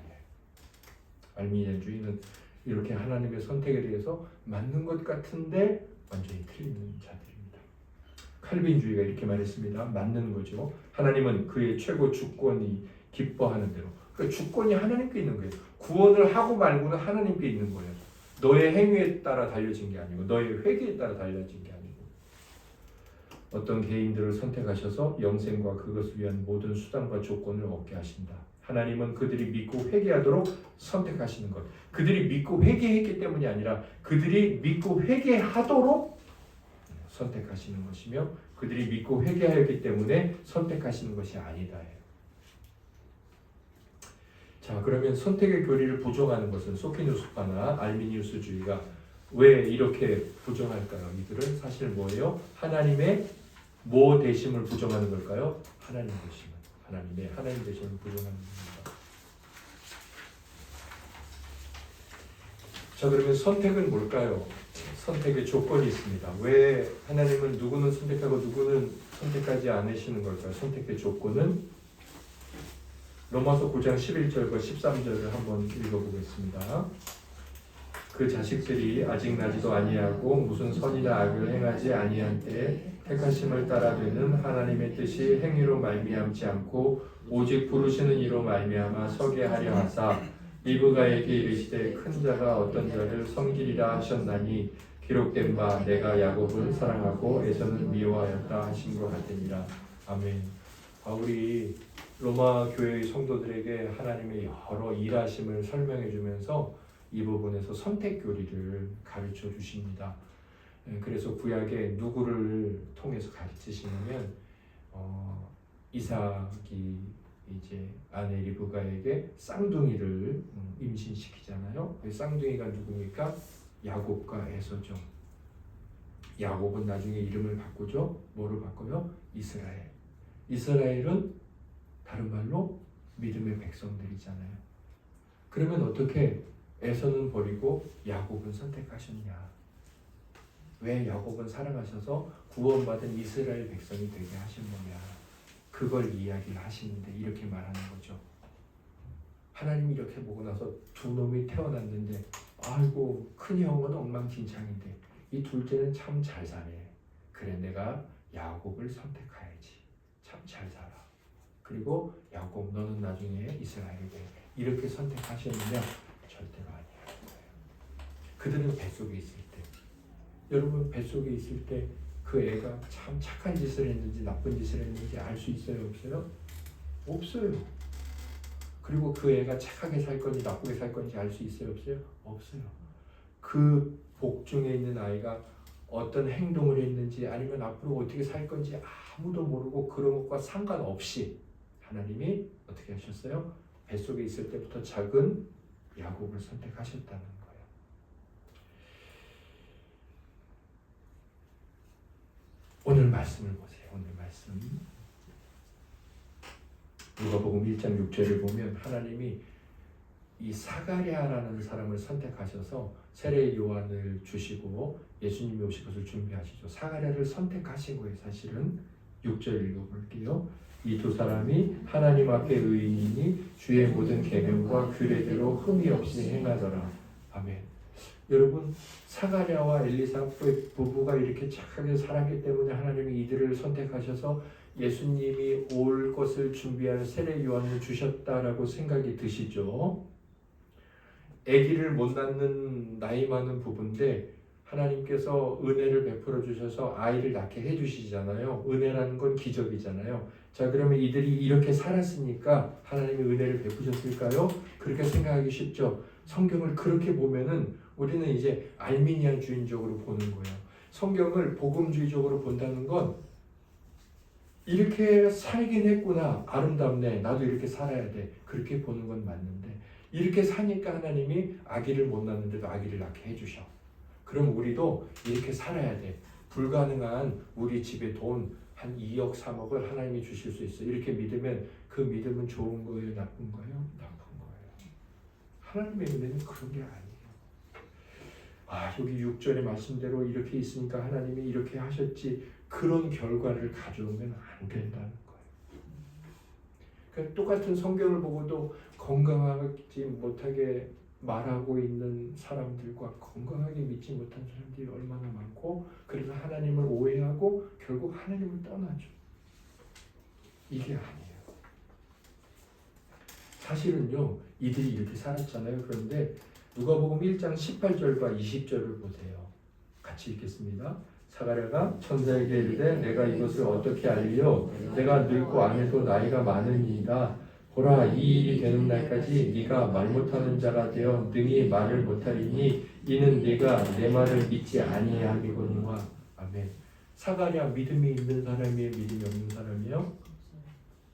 알미니안주의는 이렇게 하나님의 선택에 대해서 맞는 것 같은데 완전히 틀린 자들입니다. 칼빈주의가 이렇게 말했습니다. 맞는 거죠. 하나님은 그의 최고 주권이 기뻐하는 대로. 그 주권이 하나님께 있는 거예요. 구원을 하고 말고는 하나님께 있는 거예요. 너의 행위에 따라 달려진 게 아니고 너의 회개에 따라 달려진 게 아니고 어떤 개인들을 선택하셔서 영생과 그것을 위한 모든 수단과 조건을 얻게 하신다. 하나님은 그들이 믿고 회개하도록 선택하시는 것. 그들이 믿고 회개했기 때문이 아니라 그들이 믿고 회개하도록 선택하시는 것이며 그들이 믿고 회개하였기 때문에 선택하시는 것이 아니다. 자, 그러면 선택의 교리를 부정하는 것은 소피누스파나 알미니우스주의가 왜 이렇게 부정할까요? 이들은 사실 뭐예요? 하나님의 뭐 되심을 부정하는 걸까요? 하나님 되심을 부정하는 겁니다. 자, 그러면 선택은 뭘까요? 선택의 조건이 있습니다. 왜 하나님은 누구는 선택하고 누구는 선택하지 않으시는 걸까요? 선택의 조건은 로마서 9장 11절과 13절을 한번 읽어보겠습니다. 그 자식들이 아직 나지도 아니하고 무슨 선이나 악을 행하지 아니한 때에 택하심을 따라 되는 하나님의 뜻이 행위로 말미암지 않고 오직 부르시는 이로 말미암아 서게 하려 하사 리브가에게 이르시되 큰 자가 어떤 자를 섬기리라 하셨나니 기록된 바 내가 야곱을 사랑하고 에서는 미워하였다 하신 것 같으니라. 아멘. 바울이 로마 교회의 성도들에게 하나님의 여러 일하심을 설명해 주면서 이 부분에서 선택 교리를 가르쳐 주십니다. 그래서 구약에 누구를 통해서 가르치시냐면 이삭이 이제 아내 리브가에게 쌍둥이를 임신시키잖아요. 그 쌍둥이가 누굽니까? 야곱과 에서죠. 야곱은 나중에 이름을 바꾸죠. 뭐로 바꿔요? 이스라엘. 이스라엘은 다른 말로 믿음의 백성들이잖아요. 그러면 어떻게 에서는 버리고 야곱은 선택하셨냐? 왜 야곱은 사랑하셔서 구원받은 이스라엘 백성이 되게 하신 거냐? 그걸 이야기를 하시는데 이렇게 말하는 거죠. 하나님이 이렇게 보고 나서 두 놈이 태어났는데 아이고 큰 형은 엉망진창인데 이 둘째는 참 잘 사네. 그래 내가 야곱을 선택해야지. 참 잘 살아. 그리고 야곱 너는 나중에 이스라엘이 돼. 이렇게 선택하셨느냐? 절대로 아니라는 거예요. 그들은 뱃속에 있을 때 여러분 뱃속에 있을 때 그 애가 참 착한 짓을 했는지 나쁜 짓을 했는지 알 수 있어요? 없어요? 없어요. 그리고 그 애가 착하게 살 건지 나쁘게 살 건지 알 수 있어요? 없어요? 없어요. 그 복중에 있는 아이가 어떤 행동을 했는지 아니면 앞으로 어떻게 살 건지 아무도 모르고 그런 것과 상관없이 하나님이 어떻게 하셨어요? 뱃속에 있을 때부터 작은 야곱을 선택하셨다는 거예요. 오늘 말씀을 보세요. 오늘 말씀. 누가복음 1장 6절을 보면 하나님이 이 사가랴라는 사람을 선택하셔서 세례 요한을 주시고 예수님이 오실 것을 준비하시죠. 사가랴를 선택하신 거예요. 사실은 6절 읽어볼게요. 이 두 사람이 하나님 앞에 의인이니 주의 모든 계명과 규례대로 흠이 없이 행하더라. 아멘. 여러분, 사가랴와 엘리사벳 부부가 이렇게 착하게 살았기 때문에 하나님이 이들을 선택하셔서 예수님이 올 것을 준비하는 세례 요한을 주셨다라고 생각이 드시죠? 아기를 못 낳는 나이 많은 부부인데 하나님께서 은혜를 베풀어 주셔서 아이를 낳게 해주시잖아요. 은혜라는 건 기적이잖아요. 자, 그러면 이들이 이렇게 살았으니까 하나님이 은혜를 베푸셨을까요? 그렇게 생각하기 쉽죠. 성경을 그렇게 보면은 우리는 이제 알미니안 주의적으로 보는 거예요. 성경을 복음주의적으로 본다는 건 이렇게 살긴 했구나. 아름답네. 나도 이렇게 살아야 돼. 그렇게 보는 건 맞는데 이렇게 사니까 하나님이 아기를 못 낳는데도 아기를 낳게 해주셔. 그럼 우리도 이렇게 살아야 돼. 불가능한 우리 집에 돈 한 2억, 3억을 하나님이 주실 수 있어. 이렇게 믿으면 그 믿음은 좋은 거예요? 나쁜 거예요? 나쁜 거예요. 하나님의 은혜는 그런 게 아니에요. 여기 6절의 말씀대로 이렇게 있으니까 하나님이 이렇게 하셨지. 그런 결과를 가져오면 안 된다는 거예요. 그러니까 똑같은 성경을 보고도 건강하지 못하게 말하고 있는 사람들과 건강하게 믿지 못한 사람들이 얼마나 많고 그래서 하나님을 오해하고 결국 하나님을 떠나죠. 이게 아니에요. 사실은요, 이들이 이렇게 살았잖아요. 그런데 누가복음 1장 18절과 20절을 보세요. 같이 읽겠습니다. 사가랴가 천사에게 이르되 내가 이것을 어떻게 알리요? 내가 늙고 아내도 나이가 많으니이다. 보라, 이 일이 되는 날까지 네가 말 못하는 자가 되어 능히 말을 못하리니 이는 네가 내 말을 믿지 아니함이거니와. 아멘. 사가랴 믿음이 있는 사람이에요? 믿음이 없는 사람이에요?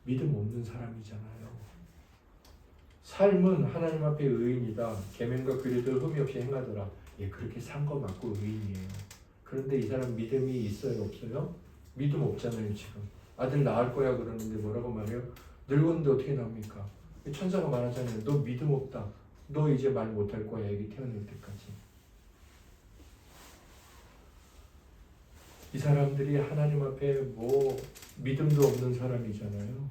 믿음 없는 사람이잖아요. 삶은 하나님 앞에 의인이다. 계명과 규례도 흠이 없이 행하더라. 예, 그렇게 산 거 맞고 의인이에요. 그런데 이 사람 믿음이 있어요, 없어요? 믿음 없잖아요. 지금 아들 낳을 거야 그러는데 뭐라고 말해요? 늙었는데 어떻게 나옵니까? 천사가 말하잖아요. 너 믿음 없다. 너 이제 말 못할 거야. 애기 태어날 때까지. 이 사람들이 하나님 앞에 뭐 믿음도 없는 사람이잖아요.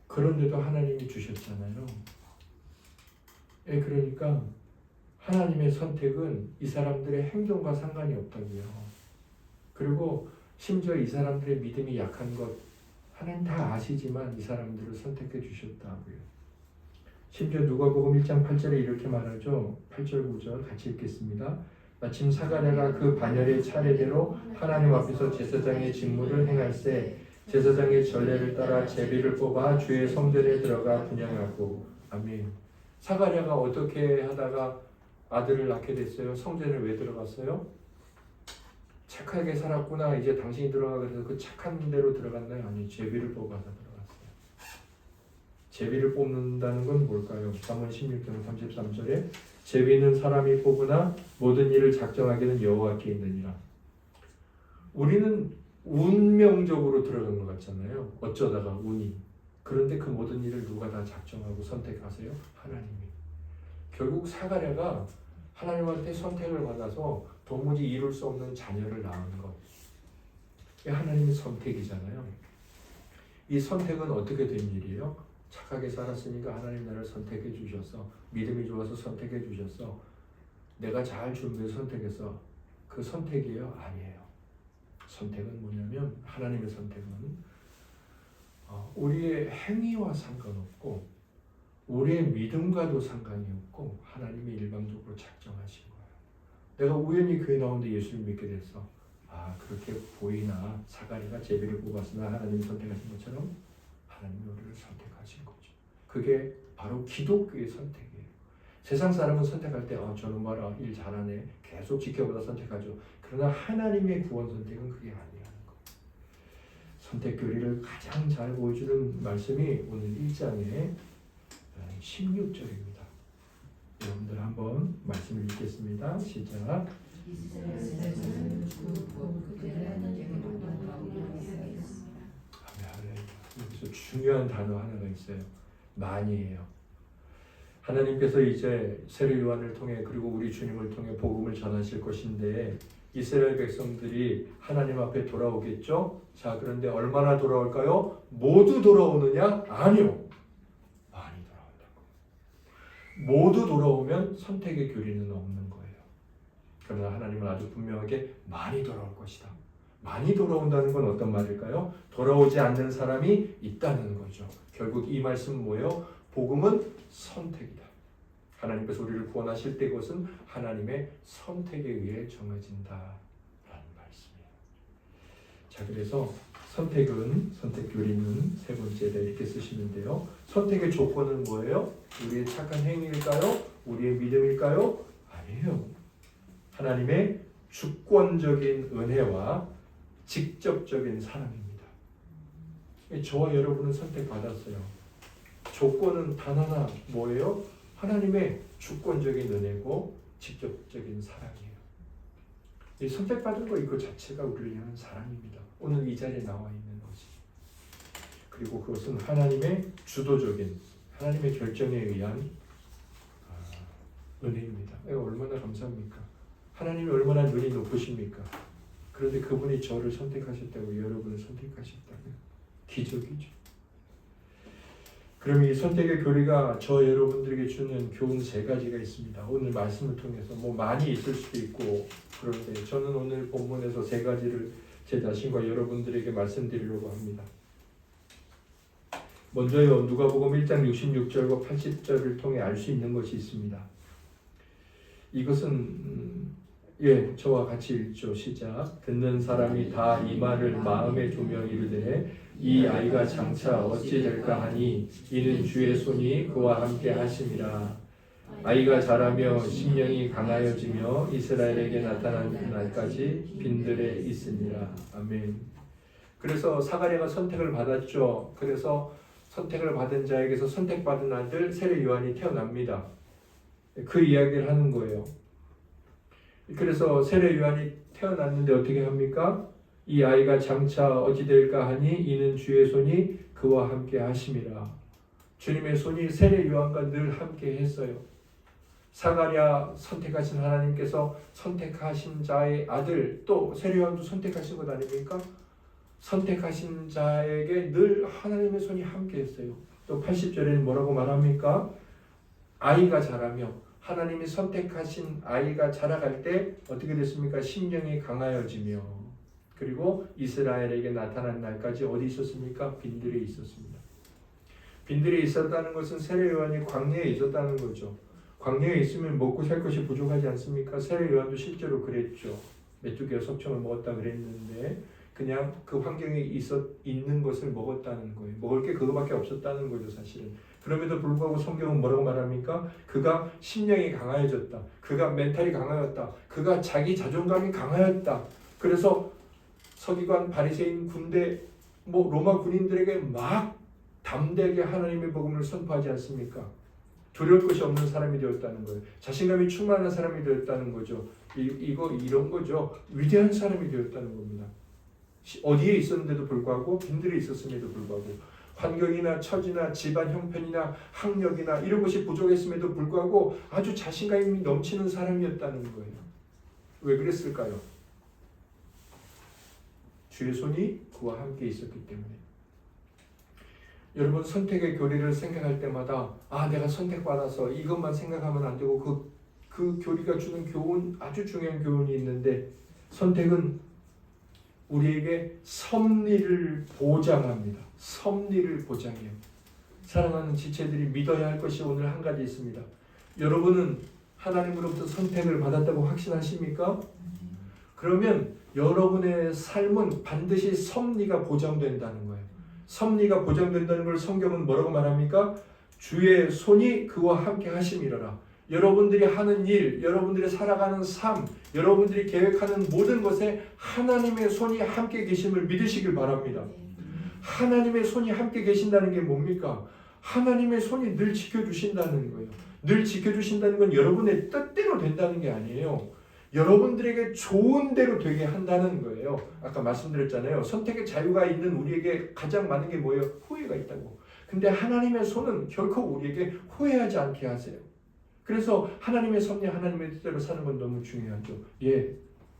그런데도 하나님이 주셨잖아요. 예, 그러니까 하나님의 선택은 이 사람들의 행동과 상관이 없다고요. 그리고 심지어 이 사람들의 믿음이 약한 것 하나님 다 아시지만 이 사람들을 선택해 주셨다고요. 심지어 누가복음 1장 8절에 이렇게 말하죠. 8절 9절 같이 읽겠습니다. 마침 사가랴가 그 반열의 차례대로 하나님 앞에서 제사장의 직무를 행할세 제사장의 전례를 따라 제비를 뽑아 주의 성전에 들어가 분향하고. 아멘. 사가랴가 어떻게 하다가 아들을 낳게 됐어요? 성전에 왜 들어갔어요? 착하게 살았구나. 이제 당신이 들어가 그래서 그 착한 대로 들어갔나요? 아니, 제비를 뽑아서 들어갔어요. 제비를 뽑는다는 건 뭘까요? 잠언 16장 33절에 제비는 사람이 뽑으나 모든 일을 작정하기는 여호와께 있느니라. 우리는 운명적으로 들어간 것 같잖아요. 어쩌다가 운이. 그런데 그 모든 일을 누가 다 작정하고 선택하세요? 하나님이. 결국 사가랴가 하나님한테 선택을 받아서 도무지 이룰 수 없는 자녀를 낳은 것. 이게 하나님의 선택이잖아요. 이 선택은 어떻게 된 일이에요? 착하게 살았으니까 하나님 나를 선택해 주셔서 믿음이 좋아서 선택해 주셔서 내가 잘 준비해서 선택해서 그 선택이에요? 아니에요. 선택은 뭐냐면 하나님의 선택은 우리의 행위와 상관없고 우리의 믿음과도 상관이 없고 하나님이 일방적으로 작정하신 거예요. 내가 우연히 교회 나오는데 예수를 믿게 됐어. 그렇게 보이나 사가랴가 제비를 뽑았으나 하나님이 선택하신 것처럼 하나님이 우리를 선택하신 거죠. 그게 바로 기독교의 선택이에요. 세상 사람은 선택할 때 저놈 봐라 일 잘하네 계속 지켜보다 선택하죠. 그러나 하나님의 구원 선택은 그게 아니라는 거. 선택 교리를 가장 잘 보여주는 말씀이 오늘 1장의 16절입니다. 여러분들 한번 말씀을 읽겠습니다. 시작. 여기서 중요한 단어 하나가 있어요. 많이예요. 하나님께서 이제 세례 요한을 통해 그리고 우리 주님을 통해 복음을 전하실 것인데 이스라엘 백성들이 하나님 앞에 돌아오겠죠? 자, 그런데 얼마나 돌아올까요? 모두 돌아오느냐? 아니요. 많이 돌아온다고. 모두 돌아오면 선택의 교리는 없는 거예요. 그러나 하나님은 아주 분명하게 많이 돌아올 것이다. 많이 돌아온다는 건 어떤 말일까요? 돌아오지 않는 사람이 있다는 거죠. 결국 이 말씀은 뭐예요? 복음은 선택이다. 하나님께서 우리를 구원하실 때 그것은 하나님의 선택에 의해 정해진다라는 말씀이에요. 자, 그래서 선택 교리는 세 번째에 이렇게 쓰시면 돼요. 선택의 조건은 뭐예요? 우리의 착한 행위일까요? 우리의 믿음일까요? 아니에요. 하나님의 주권적인 은혜와 직접적인 사랑입니다. 저와 여러분은 선택받았어요. 조건은 단 하나 뭐예요? 하나님의 주권적인 은혜고 직접적인 사랑이에요. 이 선택받은 거 이거 자체가 우리를 향한 사랑입니다. 오늘 이 자리에 나와 있는 것이. 그리고 그것은 하나님의 주도적인 하나님의 결정에 의한 은혜입니다. 얼마나 감사합니까? 하나님이 얼마나 눈이 높으십니까? 그런데 그분이 저를 선택하셨다고 여러분을 선택하셨다면 기적이죠. 그럼 이 선택의 교리가 저 여러분들에게 주는 교훈 세 가지가 있습니다. 오늘 말씀을 통해서 뭐 많이 있을 수도 있고 그런데 저는 오늘 본문에서 세 가지를 제 자신과 여러분들에게 말씀드리려고 합니다. 먼저요, 누가복음 1장 66절과 80절을 통해 알 수 있는 것이 있습니다. 이것은 저와 같이 읽죠. 시작. 듣는 사람이 다 이 말을 마음에 두며 이르되 이 아이가 장차 어찌 될까 하니 이는 주의 손이 그와 함께 하심이라. 아이가 자라며 심령이 강하여지며 이스라엘에게 나타나는 날까지 빈들에 있으니라. 아멘. 그래서 사가랴가 선택을 받았죠. 그래서 선택을 받은 자에게서 선택받은 아들 세례 요한이 태어납니다. 그 이야기를 하는 거예요. 그래서 세례 요한이 태어났는데 어떻게 합니까? 이 아이가 장차 어찌 될까 하니 이는 주의 손이 그와 함께 하심이라. 주님의 손이 세례 요한과 늘 함께 했어요. 사가랴 선택하신 하나님께서 선택하신 자의 아들 또 세례 요한도 선택하신 것 아닙니까? 선택하신 자에게 늘 하나님의 손이 함께 했어요. 또 80절에는 뭐라고 말합니까? 아이가 자라며 하나님이 선택하신 아이가 자라갈 때 어떻게 됐습니까? 심령이 강하여지며 그리고 이스라엘에게 나타난 날까지 어디 있었습니까? 빈들에 있었습니다. 빈들에 있었다는 것은 세례 요한이 광야에 있었다는 거죠. 광야에 있으면 먹고 살 것이 부족하지 않습니까? 세례 요한도 실제로 그랬죠. 메뚜기와 석청을 먹었다 그랬는데 그냥 그 환경에 있는 것을 먹었다는 거예요. 먹을 게 그거밖에 없었다는 거죠, 사실은. 그럼에도 불구하고 성경은 뭐라고 말합니까? 그가 심령이 강하여졌다. 그가 멘탈이 강하였다. 그가 자기 자존감이 강하였다. 그래서 서기관, 바리새인, 군대, 로마 군인들에게 막 담대하게 하나님의 복음을 선포하지 않습니까? 두려울 것이 없는 사람이 되었다는 거예요. 자신감이 충만한 사람이 되었다는 거죠. 이런 거죠. 위대한 사람이 되었다는 겁니다. 어디에 있었는데도 불구하고 빈들에 있었음에도 불구하고 환경이나 처지나 집안 형편이나 학력이나 이런 것이 부족했음에도 불구하고 아주 자신감이 넘치는 사람이었다는 거예요. 왜 그랬을까요? 주의 손이 그와 함께 있었기 때문에. 여러분 선택의 교리를 생각할 때마다 내가 선택받아서 이것만 생각하면 안 되고 그 교리가 주는 교훈, 아주 중요한 교훈이 있는데 선택은 우리에게 섭리를 보장합니다. 섭리를 보장해요. 사랑하는 지체들이 믿어야 할 것이 오늘 한 가지 있습니다. 여러분은 하나님으로부터 선택을 받았다고 확신하십니까? 그러면 여러분의 삶은 반드시 섭리가 보장된다는 거예요. 섭리가 보장된다는 걸 성경은 뭐라고 말합니까? 주의 손이 그와 함께 하심이라라. 여러분들이 하는 일, 여러분들이 살아가는 삶, 여러분들이 계획하는 모든 것에 하나님의 손이 함께 계심을 믿으시길 바랍니다. 하나님의 손이 함께 계신다는 게 뭡니까? 하나님의 손이 늘 지켜주신다는 거예요. 늘 지켜주신다는 건 여러분의 뜻대로 된다는 게 아니에요. 여러분들에게 좋은 대로 되게 한다는 거예요. 아까 말씀드렸잖아요. 선택의 자유가 있는 우리에게 가장 많은 게 뭐예요? 후회가 있다고. 근데 하나님의 손은 결코 우리에게 후회하지 않게 하세요. 그래서 하나님의 섭리, 하나님의 뜻대로 사는 건 너무 중요하죠. 예,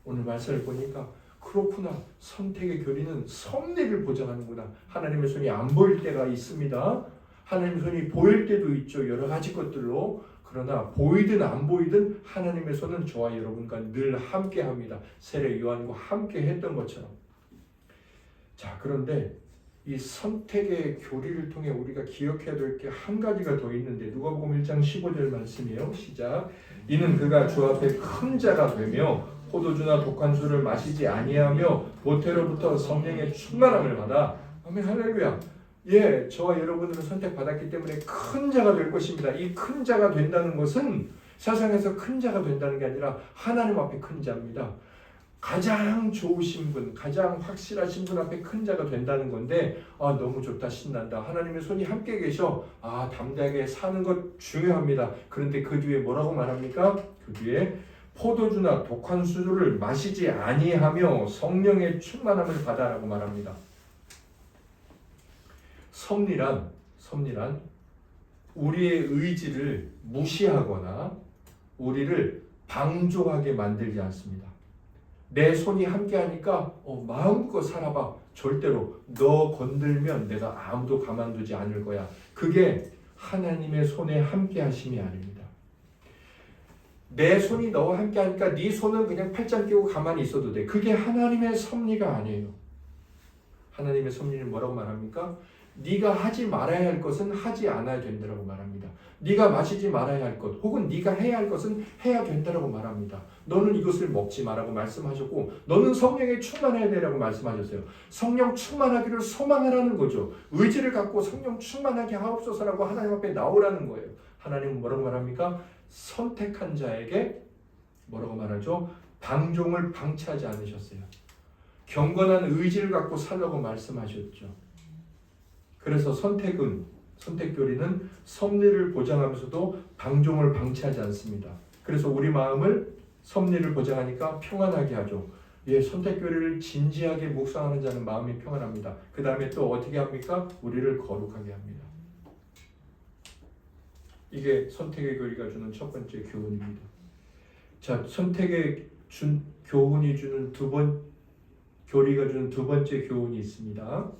오늘 말씀을 보니까 그렇구나. 선택의 교리는 섭리를 보장하는구나. 하나님의 손이 안 보일 때가 있습니다. 하나님의 손이 보일 때도 있죠. 여러 가지 것들로. 그러나 보이든 안 보이든 하나님의 손은 저와 여러분과 늘 함께합니다. 세례 요한과 함께 했던 것처럼. 자, 그런데 이 선택의 교리를 통해 우리가 기억해야 될 게 한 가지가 더 있는데 누가복음 1장 15절 말씀이에요. 시작. 이는 그가 주 앞에 큰 자가 되며 포도주나 독한 술을 마시지 아니하며 모태로부터 성령의 충만함을 받아. 아멘, 할렐루야. 예, 저와 여러분들은 선택받았기 때문에 큰 자가 될 것입니다. 이 큰 자가 된다는 것은 세상에서 큰 자가 된다는 게 아니라 하나님 앞에 큰 자입니다. 가장 좋으신 분, 가장 확실하신 분 앞에 큰 자가 된다는 건데, 아, 너무 좋다, 신난다. 하나님의 손이 함께 계셔. 아, 담대하게 사는 것 중요합니다. 그런데 그 뒤에 뭐라고 말합니까? 그 뒤에 포도주나 독한 술을 마시지 아니하며 성령의 충만함을 받아라고 말합니다. 섭리란 우리의 의지를 무시하거나 우리를 방조하게 만들지 않습니다. 내 손이 함께하니까 마음껏 살아봐. 절대로 너 건들면 내가 아무도 가만두지 않을 거야. 그게 하나님의 손에 함께하심이 아닙니다. 내 손이 너와 함께하니까 네 손은 그냥 팔짱 끼고 가만히 있어도 돼. 그게 하나님의 섭리가 아니에요. 하나님의 섭리는 뭐라고 말합니까? 네가 하지 말아야 할 것은 하지 않아야 된다고 말합니다. 네가 마시지 말아야 할 것 혹은 네가 해야 할 것은 해야 된다고 말합니다. 너는 이것을 먹지 말라고 말씀하셨고 너는 성령에 충만해야 되라고 말씀하셨어요. 성령 충만하기를 소망하라는 거죠. 의지를 갖고 성령 충만하게 하옵소서라고 하나님 앞에 나오라는 거예요. 하나님은 뭐라고 말합니까? 선택한 자에게 뭐라고 말하죠? 방종을 방치하지 않으셨어요. 경건한 의지를 갖고 살라고 말씀하셨죠. 그래서 선택교리는 섭리를 보장하면서도 방종을 방치하지 않습니다. 그래서 우리 마음을 섭리를 보장하니까 평안하게 하죠. 예, 선택교리를 진지하게 묵상하는 자는 마음이 평안합니다. 그 다음에 또 어떻게 합니까? 우리를 거룩하게 합니다. 이게 선택의 교리가 주는 첫 번째 교훈입니다. 자, 선택의 교훈이 주는 교리가 주는 두 번째 교훈이 있습니다.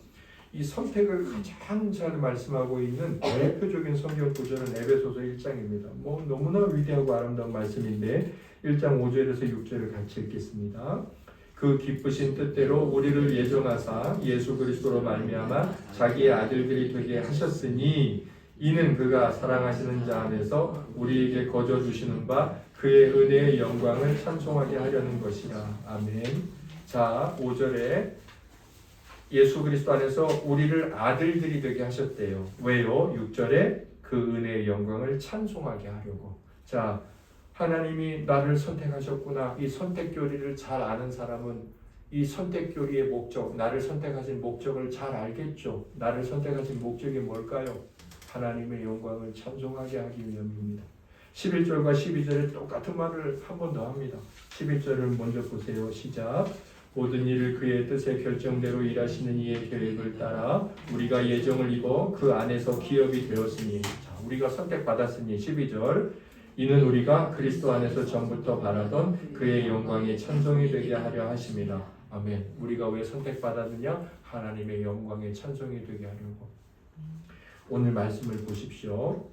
이 선택을 가장 잘 말씀하고 있는 대표적인 성경 구절은 에베소서 1장입니다. 뭐 너무나 위대하고 아름다운 말씀인데 1장 5절에서 6절을 같이 읽겠습니다. 그 기쁘신 뜻대로 우리를 예정하사 예수 그리스도로 말미암아 자기의 아들들이 되게 하셨으니 이는 그가 사랑하시는 자 안에서 우리에게 거저 주시는 바 그의 은혜의 영광을 찬송하게 하려는 것이라. 아멘. 자, 5절에 예수 그리스도 안에서 우리를 아들들이 되게 하셨대요. 왜요? 6절에 그 은혜의 영광을 찬송하게 하려고. 자, 하나님이 나를 선택하셨구나. 이 선택교리를 잘 아는 사람은 이 선택교리의 목적, 나를 선택하신 목적을 잘 알겠죠. 나를 선택하신 목적이 뭘까요? 하나님의 영광을 찬송하게 하기 위함입니다. 11절과 12절에 똑같은 말을 한 번 더 합니다. 11절을 먼저 보세요. 시작. 모든 일을 그의 뜻의 결정대로 일하시는 이의 계획을 따라 우리가 예정을 입어 그 안에서 기업이 되었으니. 자, 우리가 선택받았으니 12절. 이는 우리가 그리스도 안에서 전부터 바라던 그의 영광의 찬송이 되게 하려 하심이라. 아멘. 우리가 왜 선택받았느냐? 하나님의 영광의 찬송이 되게 하려고. 오늘 말씀을 보십시오.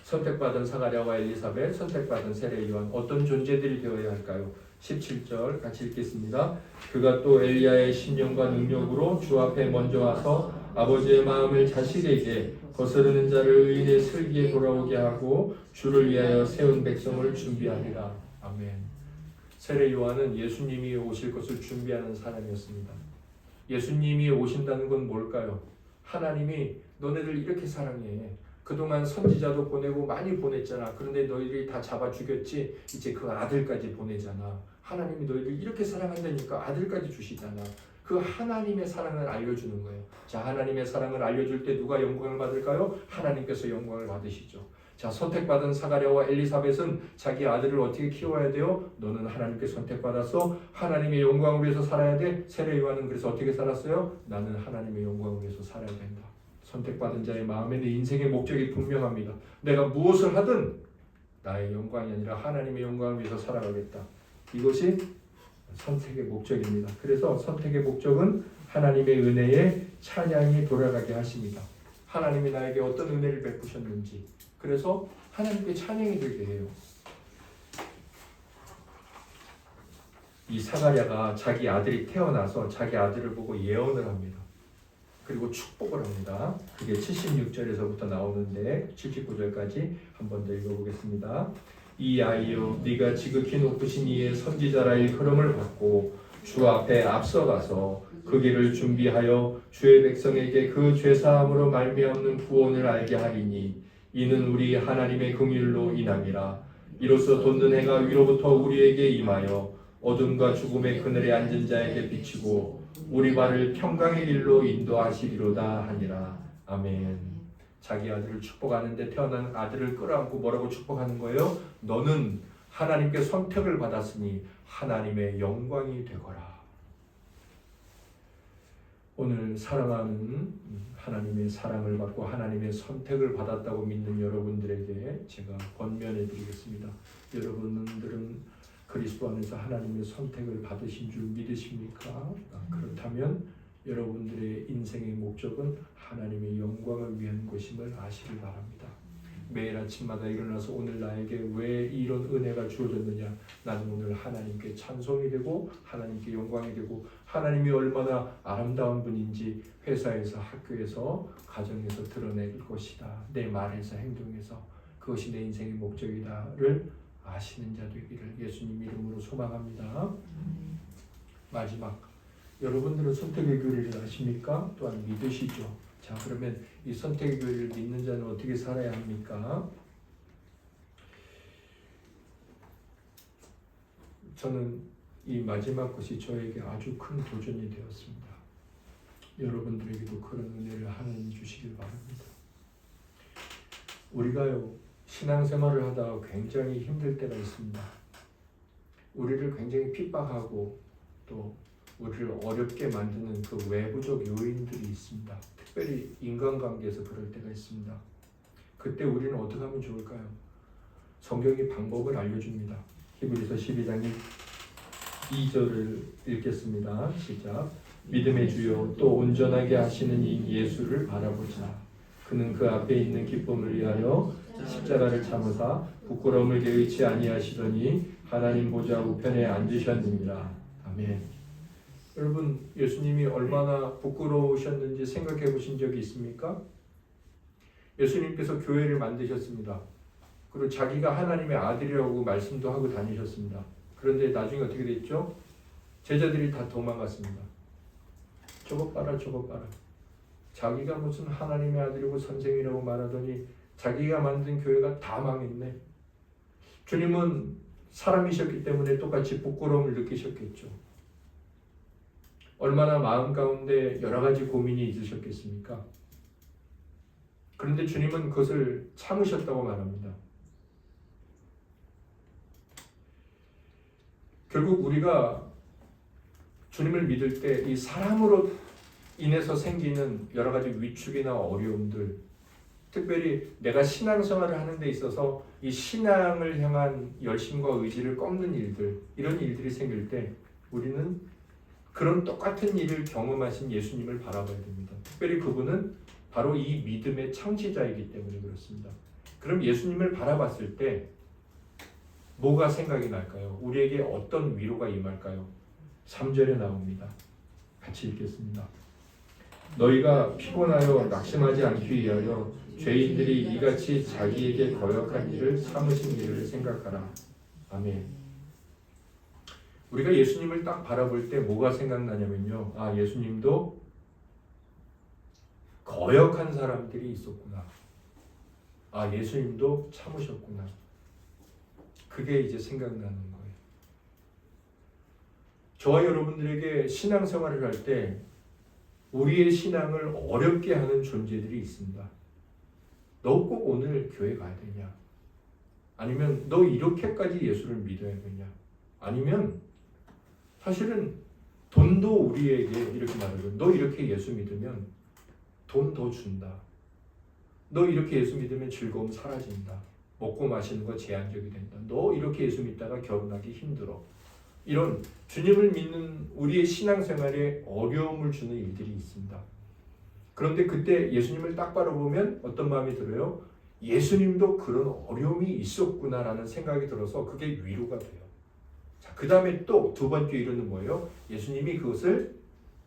선택받은 사가랴와 엘리사벳, 선택받은 세례 요한, 어떤 존재들이 되어야 할까요? 17절 같이 읽겠습니다. 그가 또 엘리야의 신령과 능력으로 주 앞에 먼저 와서 아버지의 마음을 자식에게 거스르는 자를 의인의 슬기에 돌아오게 하고 주를 위하여 세운 백성을 준비하리라. 아멘. 세례 요한은 예수님이 오실 것을 준비하는 사람이었습니다. 예수님이 오신다는 건 뭘까요? 하나님이 너네들 이렇게 사랑해. 그동안 선지자도 보내고 많이 보냈잖아. 그런데 너희들이 다 잡아 죽였지. 이제 그 아들까지 보내잖아. 하나님이 너희들 이렇게 사랑한다니까 아들까지 주시잖아. 그 하나님의 사랑을 알려주는 거예요. 자, 하나님의 사랑을 알려줄 때 누가 영광을 받을까요? 하나님께서 영광을 받으시죠. 자, 선택받은 사가랴와 엘리사벳은 자기 아들을 어떻게 키워야 돼요? 너는 하나님께 선택받았어. 하나님의 영광을 위해서 살아야 돼. 세례 요한은 그래서 어떻게 살았어요? 나는 하나님의 영광을 위해서 살아야 된다. 선택받은 자의 마음에 내 인생의 목적이 분명합니다. 내가 무엇을 하든 나의 영광이 아니라 하나님의 영광을 위해서 살아가겠다. 이것이 선택의 목적입니다. 그래서 선택의 목적은 하나님의 은혜에 찬양이 돌아가게 하십니다. 하나님이 나에게 어떤 은혜를 베푸셨는지, 그래서 하나님께 찬양이 되게 해요. 이 사가랴가 자기 아들이 태어나서 자기 아들을 보고 예언을 합니다. 그리고 축복을 합니다. 그게 76절에서부터 나오는데 79절까지 한 번 더 읽어보겠습니다. 이 아이여, 네가 지극히 높으신 이의 선지자라 일컬음을 받고 주 앞에 앞서가서 그 길을 준비하여 주의 백성에게 그 죄사함으로 말미암는 구원을 알게 하리니 이는 우리 하나님의 긍휼로 인함이라. 이로써 돋는 해가 위로부터 우리에게 임하여 어둠과 죽음의 그늘에 앉은 자에게 비치고 우리 발을 평강의 길로 인도하시리로다 하니라. 아멘. 자기 아들을 축복하는데 태어난 아들을 끌어안고 뭐라고 축복하는 거예요? 너는 하나님께 선택을 받았으니 하나님의 영광이 되거라. 오늘 사랑하는 하나님의 사랑을 받고 하나님의 선택을 받았다고 믿는 여러분들에게 제가 권면해 드리겠습니다. 여러분들은 그리스도 안에서 하나님의 선택을 받으신 줄 믿으십니까? 그렇다면 여러분들의 인생의 목적은 하나님의 영광을 위한 것임을 아시길 바랍니다. 매일 아침마다 일어나서 오늘 나에게 왜 이런 은혜가 주어졌느냐, 나는 오늘 하나님께 찬송이 되고 하나님께 영광이 되고 하나님이 얼마나 아름다운 분인지 회사에서 학교에서 가정에서 드러낼 것이다. 내 말에서 행동에서 그것이 내 인생의 목적이다를 아시는 자 되기를 예수님 이름으로 소망합니다. 마지막, 여러분들은 선택의 교리를 아십니까? 또한 믿으시죠? 자, 그러면 이 선택의 교리를 믿는 자는 어떻게 살아야 합니까? 저는 이 마지막 것이 저에게 아주 큰 도전이 되었습니다. 여러분들에게도 그런 은혜를 하나님 주시길 바랍니다. 우리가요, 신앙생활을 하다가 굉장히 힘들 때가 있습니다. 우리를 굉장히 핍박하고 또 우리를 어렵게 만드는 그 외부적 요인들이 있습니다. 특별히 인간관계에서 그럴 때가 있습니다. 그때 우리는 어떻게 하면 좋을까요? 성경이 방법을 알려줍니다. 히브리서 12장 2절을 읽겠습니다. 시작. 믿음의 주요 또 온전하게 하시는 이 예수를 바라보자. 그는 그 앞에 있는 기쁨을 위하여 십자가를 참으사 부끄러움을 개의치 아니하시더니 하나님 보좌 우편에 앉으셨느니라. 아멘. 여러분, 예수님이 얼마나 부끄러우셨는지 생각해 보신 적이 있습니까? 예수님께서 교회를 만드셨습니다. 그리고 자기가 하나님의 아들이라고 말씀도 하고 다니셨습니다. 그런데 나중에 어떻게 됐죠? 제자들이 다 도망갔습니다. 저것 봐라, 저것 봐라. 자기가 무슨 하나님의 아들이고 선생이라고 말하더니 자기가 만든 교회가 다 망했네. 주님은 사람이셨기 때문에 똑같이 부끄러움을 느끼셨겠죠. 얼마나 마음 가운데 여러 가지 고민이 있으셨겠습니까? 그런데 주님은 그것을 참으셨다고 말합니다. 결국 우리가 주님을 믿을 때 이 사람으로 인해서 생기는 여러 가지 위축이나 어려움들, 특별히 내가 신앙생활을 하는 데 있어서 이 신앙을 향한 열심과 의지를 꺾는 일들, 이런 일들이 생길 때 우리는 그런 똑같은 일을 경험하신 예수님을 바라봐야 됩니다. 특별히 그분은 바로 이 믿음의 창시자이기 때문에 그렇습니다. 그럼 예수님을 바라봤을 때 뭐가 생각이 날까요? 우리에게 어떤 위로가 임할까요? 3절에 나옵니다. 같이 읽겠습니다. 너희가 피곤하여 낙심하지 않기 위하여 죄인들이 이같이 자기에게 거역한 일을 참으신 일을 생각하라. 아멘. 우리가 예수님을 딱 바라볼 때 뭐가 생각나냐면요. 아, 예수님도 거역한 사람들이 있었구나. 아, 예수님도 참으셨구나. 그게 이제 생각나는 거예요. 저와 여러분들에게 신앙생활을 할 때 우리의 신앙을 어렵게 하는 존재들이 있습니다. 너 꼭 오늘 교회 가야 되냐? 아니면 너 이렇게까지 예수를 믿어야 되냐? 아니면 사실은 돈도 우리에게 이렇게 말하죠. 너 이렇게 예수 믿으면 돈 더 준다. 너 이렇게 예수 믿으면 즐거움 사라진다. 먹고 마시는 거 제한적이 된다. 너 이렇게 예수 믿다가 결혼하기 힘들어. 이런 주님을 믿는 우리의 신앙생활에 어려움을 주는 일들이 있습니다. 그런데 그때 예수님을 딱 바라보면 어떤 마음이 들어요? 예수님도 그런 어려움이 있었구나라는 생각이 들어서 그게 위로가 돼요. 자, 그 다음에 또 두 번째 위로는 뭐예요? 예수님이 그것을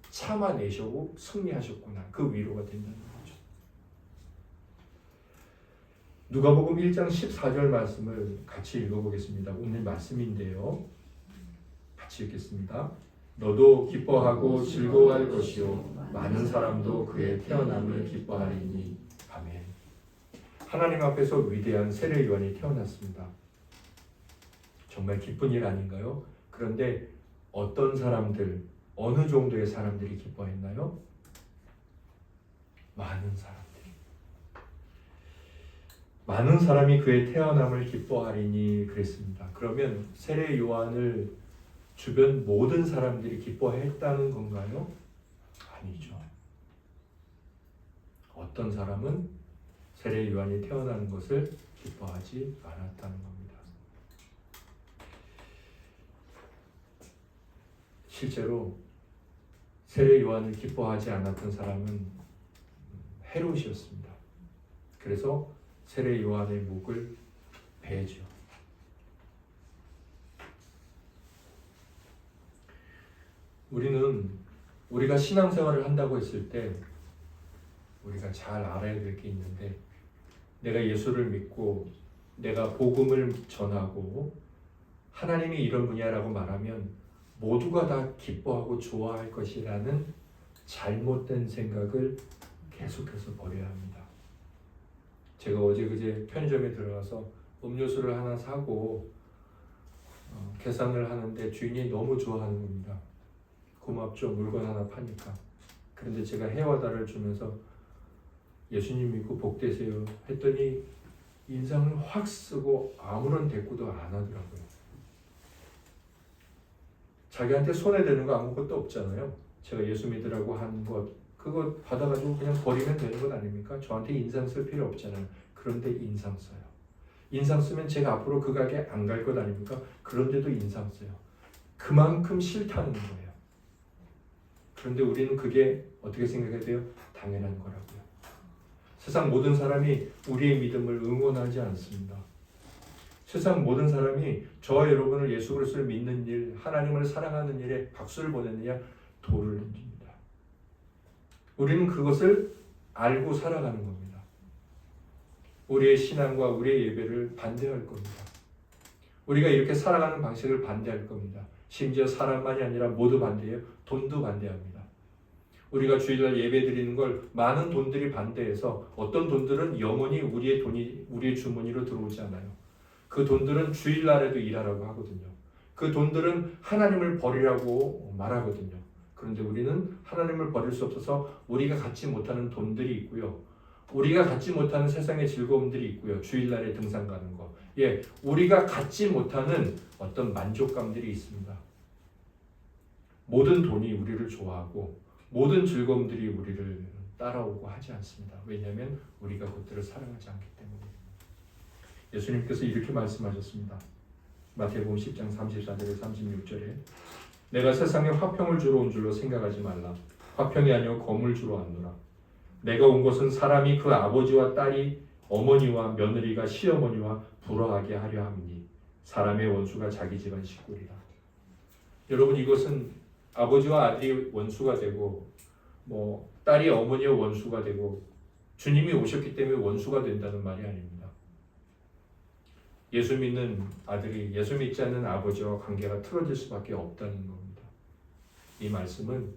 참아내시고 승리하셨구나. 그 위로가 된다는 거죠. 누가복음 1장 14절 말씀을 같이 읽어보겠습니다. 오늘 말씀인데요. 같이 읽겠습니다. 너도 기뻐하고 즐거워할 것이요 많은 사람도 그의 태어남을 기뻐하리니. 아멘. 하나님 앞에서 위대한 세례 요한이 태어났습니다. 정말 기쁜 일 아닌가요? 그런데 어떤 사람들, 어느 정도의 사람들이 기뻐했나요? 많은 사람들이. 많은 사람이 그의 태어남을 기뻐하리니 그랬습니다. 그러면 세례 요한을 주변 모든 사람들이 기뻐했다는 건가요? 아니죠. 어떤 사람은 세례 요한이 태어나는 것을 기뻐하지 않았다는 겁니다. 실제로 세례 요한을 기뻐하지 않았던 사람은 헤롯이었습니다. 그래서 세례 요한의 목을 베죠. 우리가 신앙생활을 한다고 했을 때 우리가 잘 알아야 될 게 있는데, 내가 예수를 믿고 내가 복음을 전하고 하나님이 이런 분야라고 말하면 모두가 다 기뻐하고 좋아할 것이라는 잘못된 생각을 계속해서 버려야 합니다. 제가 어제 그제 편의점에 들어가서 음료수를 하나 사고 계산을 하는데 주인이 너무 좋아하는 겁니다. 고맙죠. 물건 하나 파니까. 그런데 제가 해와다를 주면서 예수님 믿고 복되세요 했더니 인상을 확 쓰고 아무런 대꾸도 안 하더라고요. 자기한테 손해되는 거 아무것도 없잖아요. 제가 예수 믿으라고 한 것 그거 받아가지고 그냥 버리면 되는 것 아닙니까? 저한테 인상 쓸 필요 없잖아요. 그런데 인상 써요. 인상 쓰면 제가 앞으로 그 가게 안 갈 것 아닙니까? 그런데도 인상 써요. 그만큼 싫다는 거예요. 그런데 우리는 그게 어떻게 생각해야 돼요? 당연한 거라고요. 세상 모든 사람이 우리의 믿음을 응원하지 않습니다. 세상 모든 사람이 저와 여러분을 예수 그리스도를 믿는 일, 하나님을 사랑하는 일에 박수를 보내느냐? 돌을 던집니다. 우리는 그것을 알고 살아가는 겁니다. 우리의 신앙과 우리의 예배를 반대할 겁니다. 우리가 이렇게 살아가는 방식을 반대할 겁니다. 심지어 사람만이 아니라 모두 반대해요. 돈도 반대합니다. 우리가 주일날 예배 드리는 걸 많은 돈들이 반대해서 어떤 돈들은 영원히 우리의 주머니로 들어오지 않아요. 그 돈들은 주일날에도 일하라고 하거든요. 그 돈들은 하나님을 버리라고 말하거든요. 그런데 우리는 하나님을 버릴 수 없어서 우리가 갖지 못하는 돈들이 있고요. 우리가 갖지 못하는 세상의 즐거움들이 있고요. 주일날에 등산 가는 거. 우리가 갖지 못하는 어떤 만족감들이 있습니다. 모든 돈이 우리를 좋아하고 모든 즐거움들이 우리를 따라오고 하지 않습니다. 왜냐하면 우리가 그것들을 사랑하지 않기 때문입니다. 예수님께서 이렇게 말씀하셨습니다. 마태복음 10장 34절에 36절에 내가 세상에 화평을 주러 온 줄로 생각하지 말라. 화평이 아니요 검을 주러 왔노라. 내가 온 것은 사람이 그 아버지와 딸이 어머니와 며느리가 시어머니와 불화하게 하려 함이니 사람의 원수가 자기 집안 식구리라. 여러분, 이것은 아버지와 아들이 원수가 되고 딸이 어머니와 원수가 되고 주님이 오셨기 때문에 원수가 된다는 말이 아닙니다. 예수 믿는 아들이 예수 믿지 않는 아버지와 관계가 틀어질 수밖에 없다는 겁니다. 이 말씀은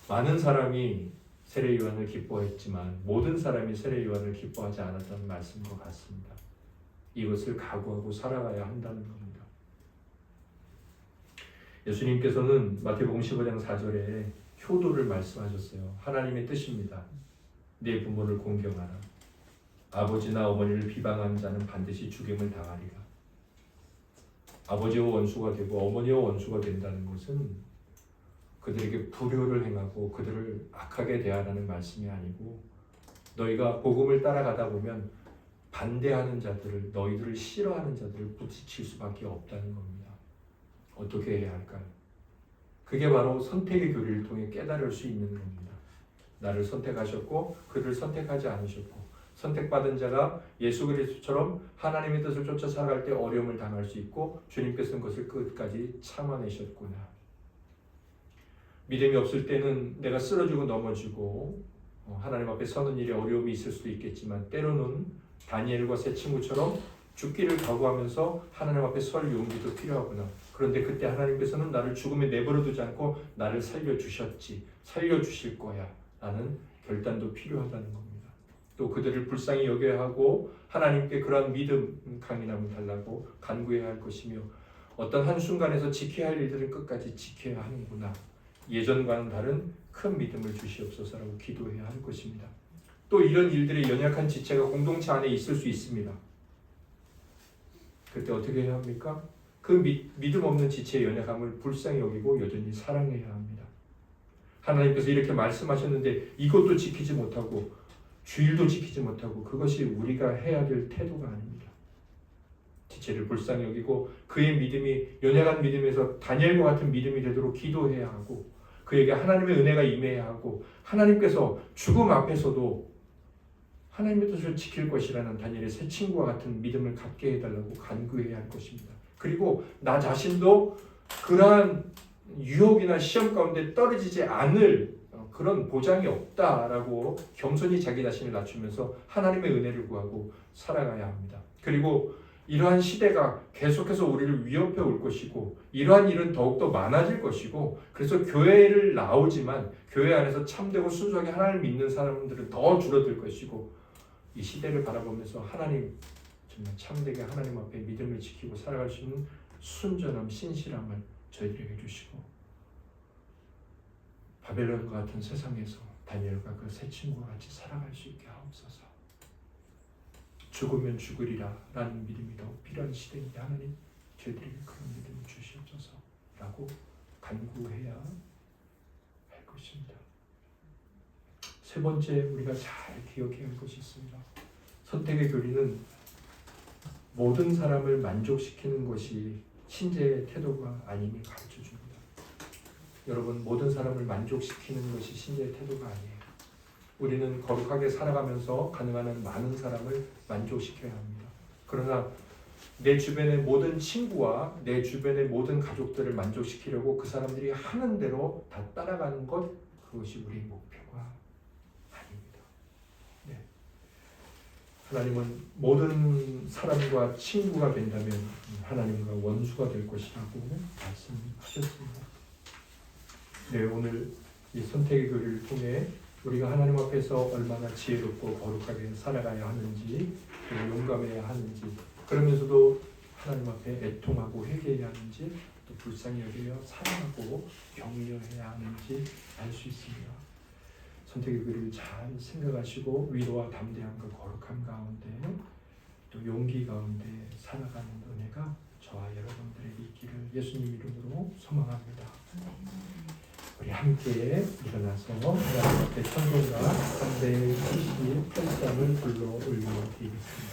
많은 사람이 세례 요한을 기뻐했지만 모든 사람이 세례 요한을 기뻐하지 않았다는 말씀과 같습니다. 이것을 각오하고 살아가야 한다는 겁니다. 예수님께서는 마태복음 15장 4절에 효도를 말씀하셨어요. 하나님의 뜻입니다. 네 부모를 공경하라. 아버지나 어머니를 비방하는 자는 반드시 죽임을 당하리라. 아버지와 원수가 되고 어머니와 원수가 된다는 것은 그들에게 불효를 행하고 그들을 악하게 대하라는 말씀이 아니고 너희가 복음을 따라가다 보면 반대하는 자들을, 너희들을 싫어하는 자들을 부딪힐 수밖에 없다는 겁니다. 어떻게 해야 할까요? 그게 바로 선택의 교리를 통해 깨달을 수 있는 겁니다. 나를 선택하셨고 그를 선택하지 않으셨고 선택받은 자가 예수 그리스도처럼 하나님의 뜻을 쫓아 살아갈 때 어려움을 당할 수 있고 주님께서는 그것을 끝까지 참아내셨구나. 믿음이 없을 때는 내가 쓰러지고 넘어지고 하나님 앞에 서는 일에 어려움이 있을 수도 있겠지만 때로는 다니엘과 세 친구처럼 죽기를 각오하면서 하나님 앞에 설 용기도 필요하구나. 그런데 그때 하나님께서는 나를 죽음에 내버려 두지 않고 나를 살려주셨지, 살려주실 거야 라는 결단도 필요하다는 겁니다. 또 그들을 불쌍히 여겨야 하고 하나님께 그러한 믿음 강인함을 달라고 간구해야 할 것이며 어떤 한순간에서 지켜야 할 일들을 끝까지 지켜야 하는구나. 예전과는 다른 큰 믿음을 주시옵소서라고 기도해야 할 것입니다. 또 이런 일들의 연약한 지체가 공동체 안에 있을 수 있습니다. 그때 어떻게 해야 합니까? 그 믿음 없는 지체의 연약함을 불쌍히 여기고 여전히 사랑해야 합니다. 하나님께서 이렇게 말씀하셨는데 이것도 지키지 못하고 주일도 지키지 못하고 그것이 우리가 해야 될 태도가 아닙니다. 지체를 불쌍히 여기고 그의 믿음이 연약한 믿음에서 다니엘과 같은 믿음이 되도록 기도해야 하고 그에게 하나님의 은혜가 임해야 하고 하나님께서 죽음 앞에서도 하나님의 뜻을 지킬 것이라는 다니엘의 세 친구와 같은 믿음을 갖게 해달라고 간구해야 할 것입니다. 그리고 나 자신도 그러한 유혹이나 시험 가운데 떨어지지 않을 그런 보장이 없다라고 겸손히 자기 자신을 낮추면서 하나님의 은혜를 구하고 살아가야 합니다. 그리고 이러한 시대가 계속해서 우리를 위협해 올 것이고 이러한 일은 더욱더 많아질 것이고 그래서 교회를 나오지만 교회 안에서 참되고 순수하게 하나님을 믿는 사람들은 더 줄어들 것이고 이 시대를 바라보면서 하나님 정말 참되게 하나님 앞에 믿음을 지키고 살아갈 수 있는 순전함, 신실함을 저희들에게 주시고 바벨론과 같은 세상에서 다니엘과 그 세 친구와 같이 살아갈 수 있게 하옵소서. 죽으면 죽으리라 라는 믿음이 더욱 필요한 시대인데 하나님 저희들에게 그런 믿음을 주시옵소서 라고 간구해야 할 것입니다. 세 번째 우리가 잘 기억해야 할 것이 있습니다. 선택의 교리는 모든 사람을 만족시키는 것이 신자의 태도가 아님을 가르쳐줍니다. 여러분 모든 사람을 만족시키는 것이 신자의 태도가 아니에요. 우리는 거룩하게 살아가면서 가능한 한 많은 사람을 만족시켜야 합니다. 그러나 내 주변의 모든 친구와 내 주변의 모든 가족들을 만족시키려고 그 사람들이 하는 대로 다 따라가는 것 그것이 우리의 목표가 아닙니다. 네. 하나님은 모든 사람과 친구가 된다면 하나님과 원수가 될 것이라고 말씀하셨습니다. 네, 오늘 이 선택의 교리를 통해 우리가 하나님 앞에서 얼마나 지혜롭고 거룩하게 살아가야 하는지 그리고 용감해야 하는지 그러면서도 하나님 앞에 애통하고 회개해야 하는지 또 불쌍히 여겨 사랑하고 격려해야 하는지 알 수 있습니다. 선택의 교리를 잘 생각하시고 위로와 담대함과 거룩함 가운데 또 용기 가운데 살아가는 은혜가 저와 여러분들에게 있기를 예수님 이름으로 소망합니다. 우리 함께 일어나서 하나님 앞에 찬송가 378장을 불러 올려드리겠습니다.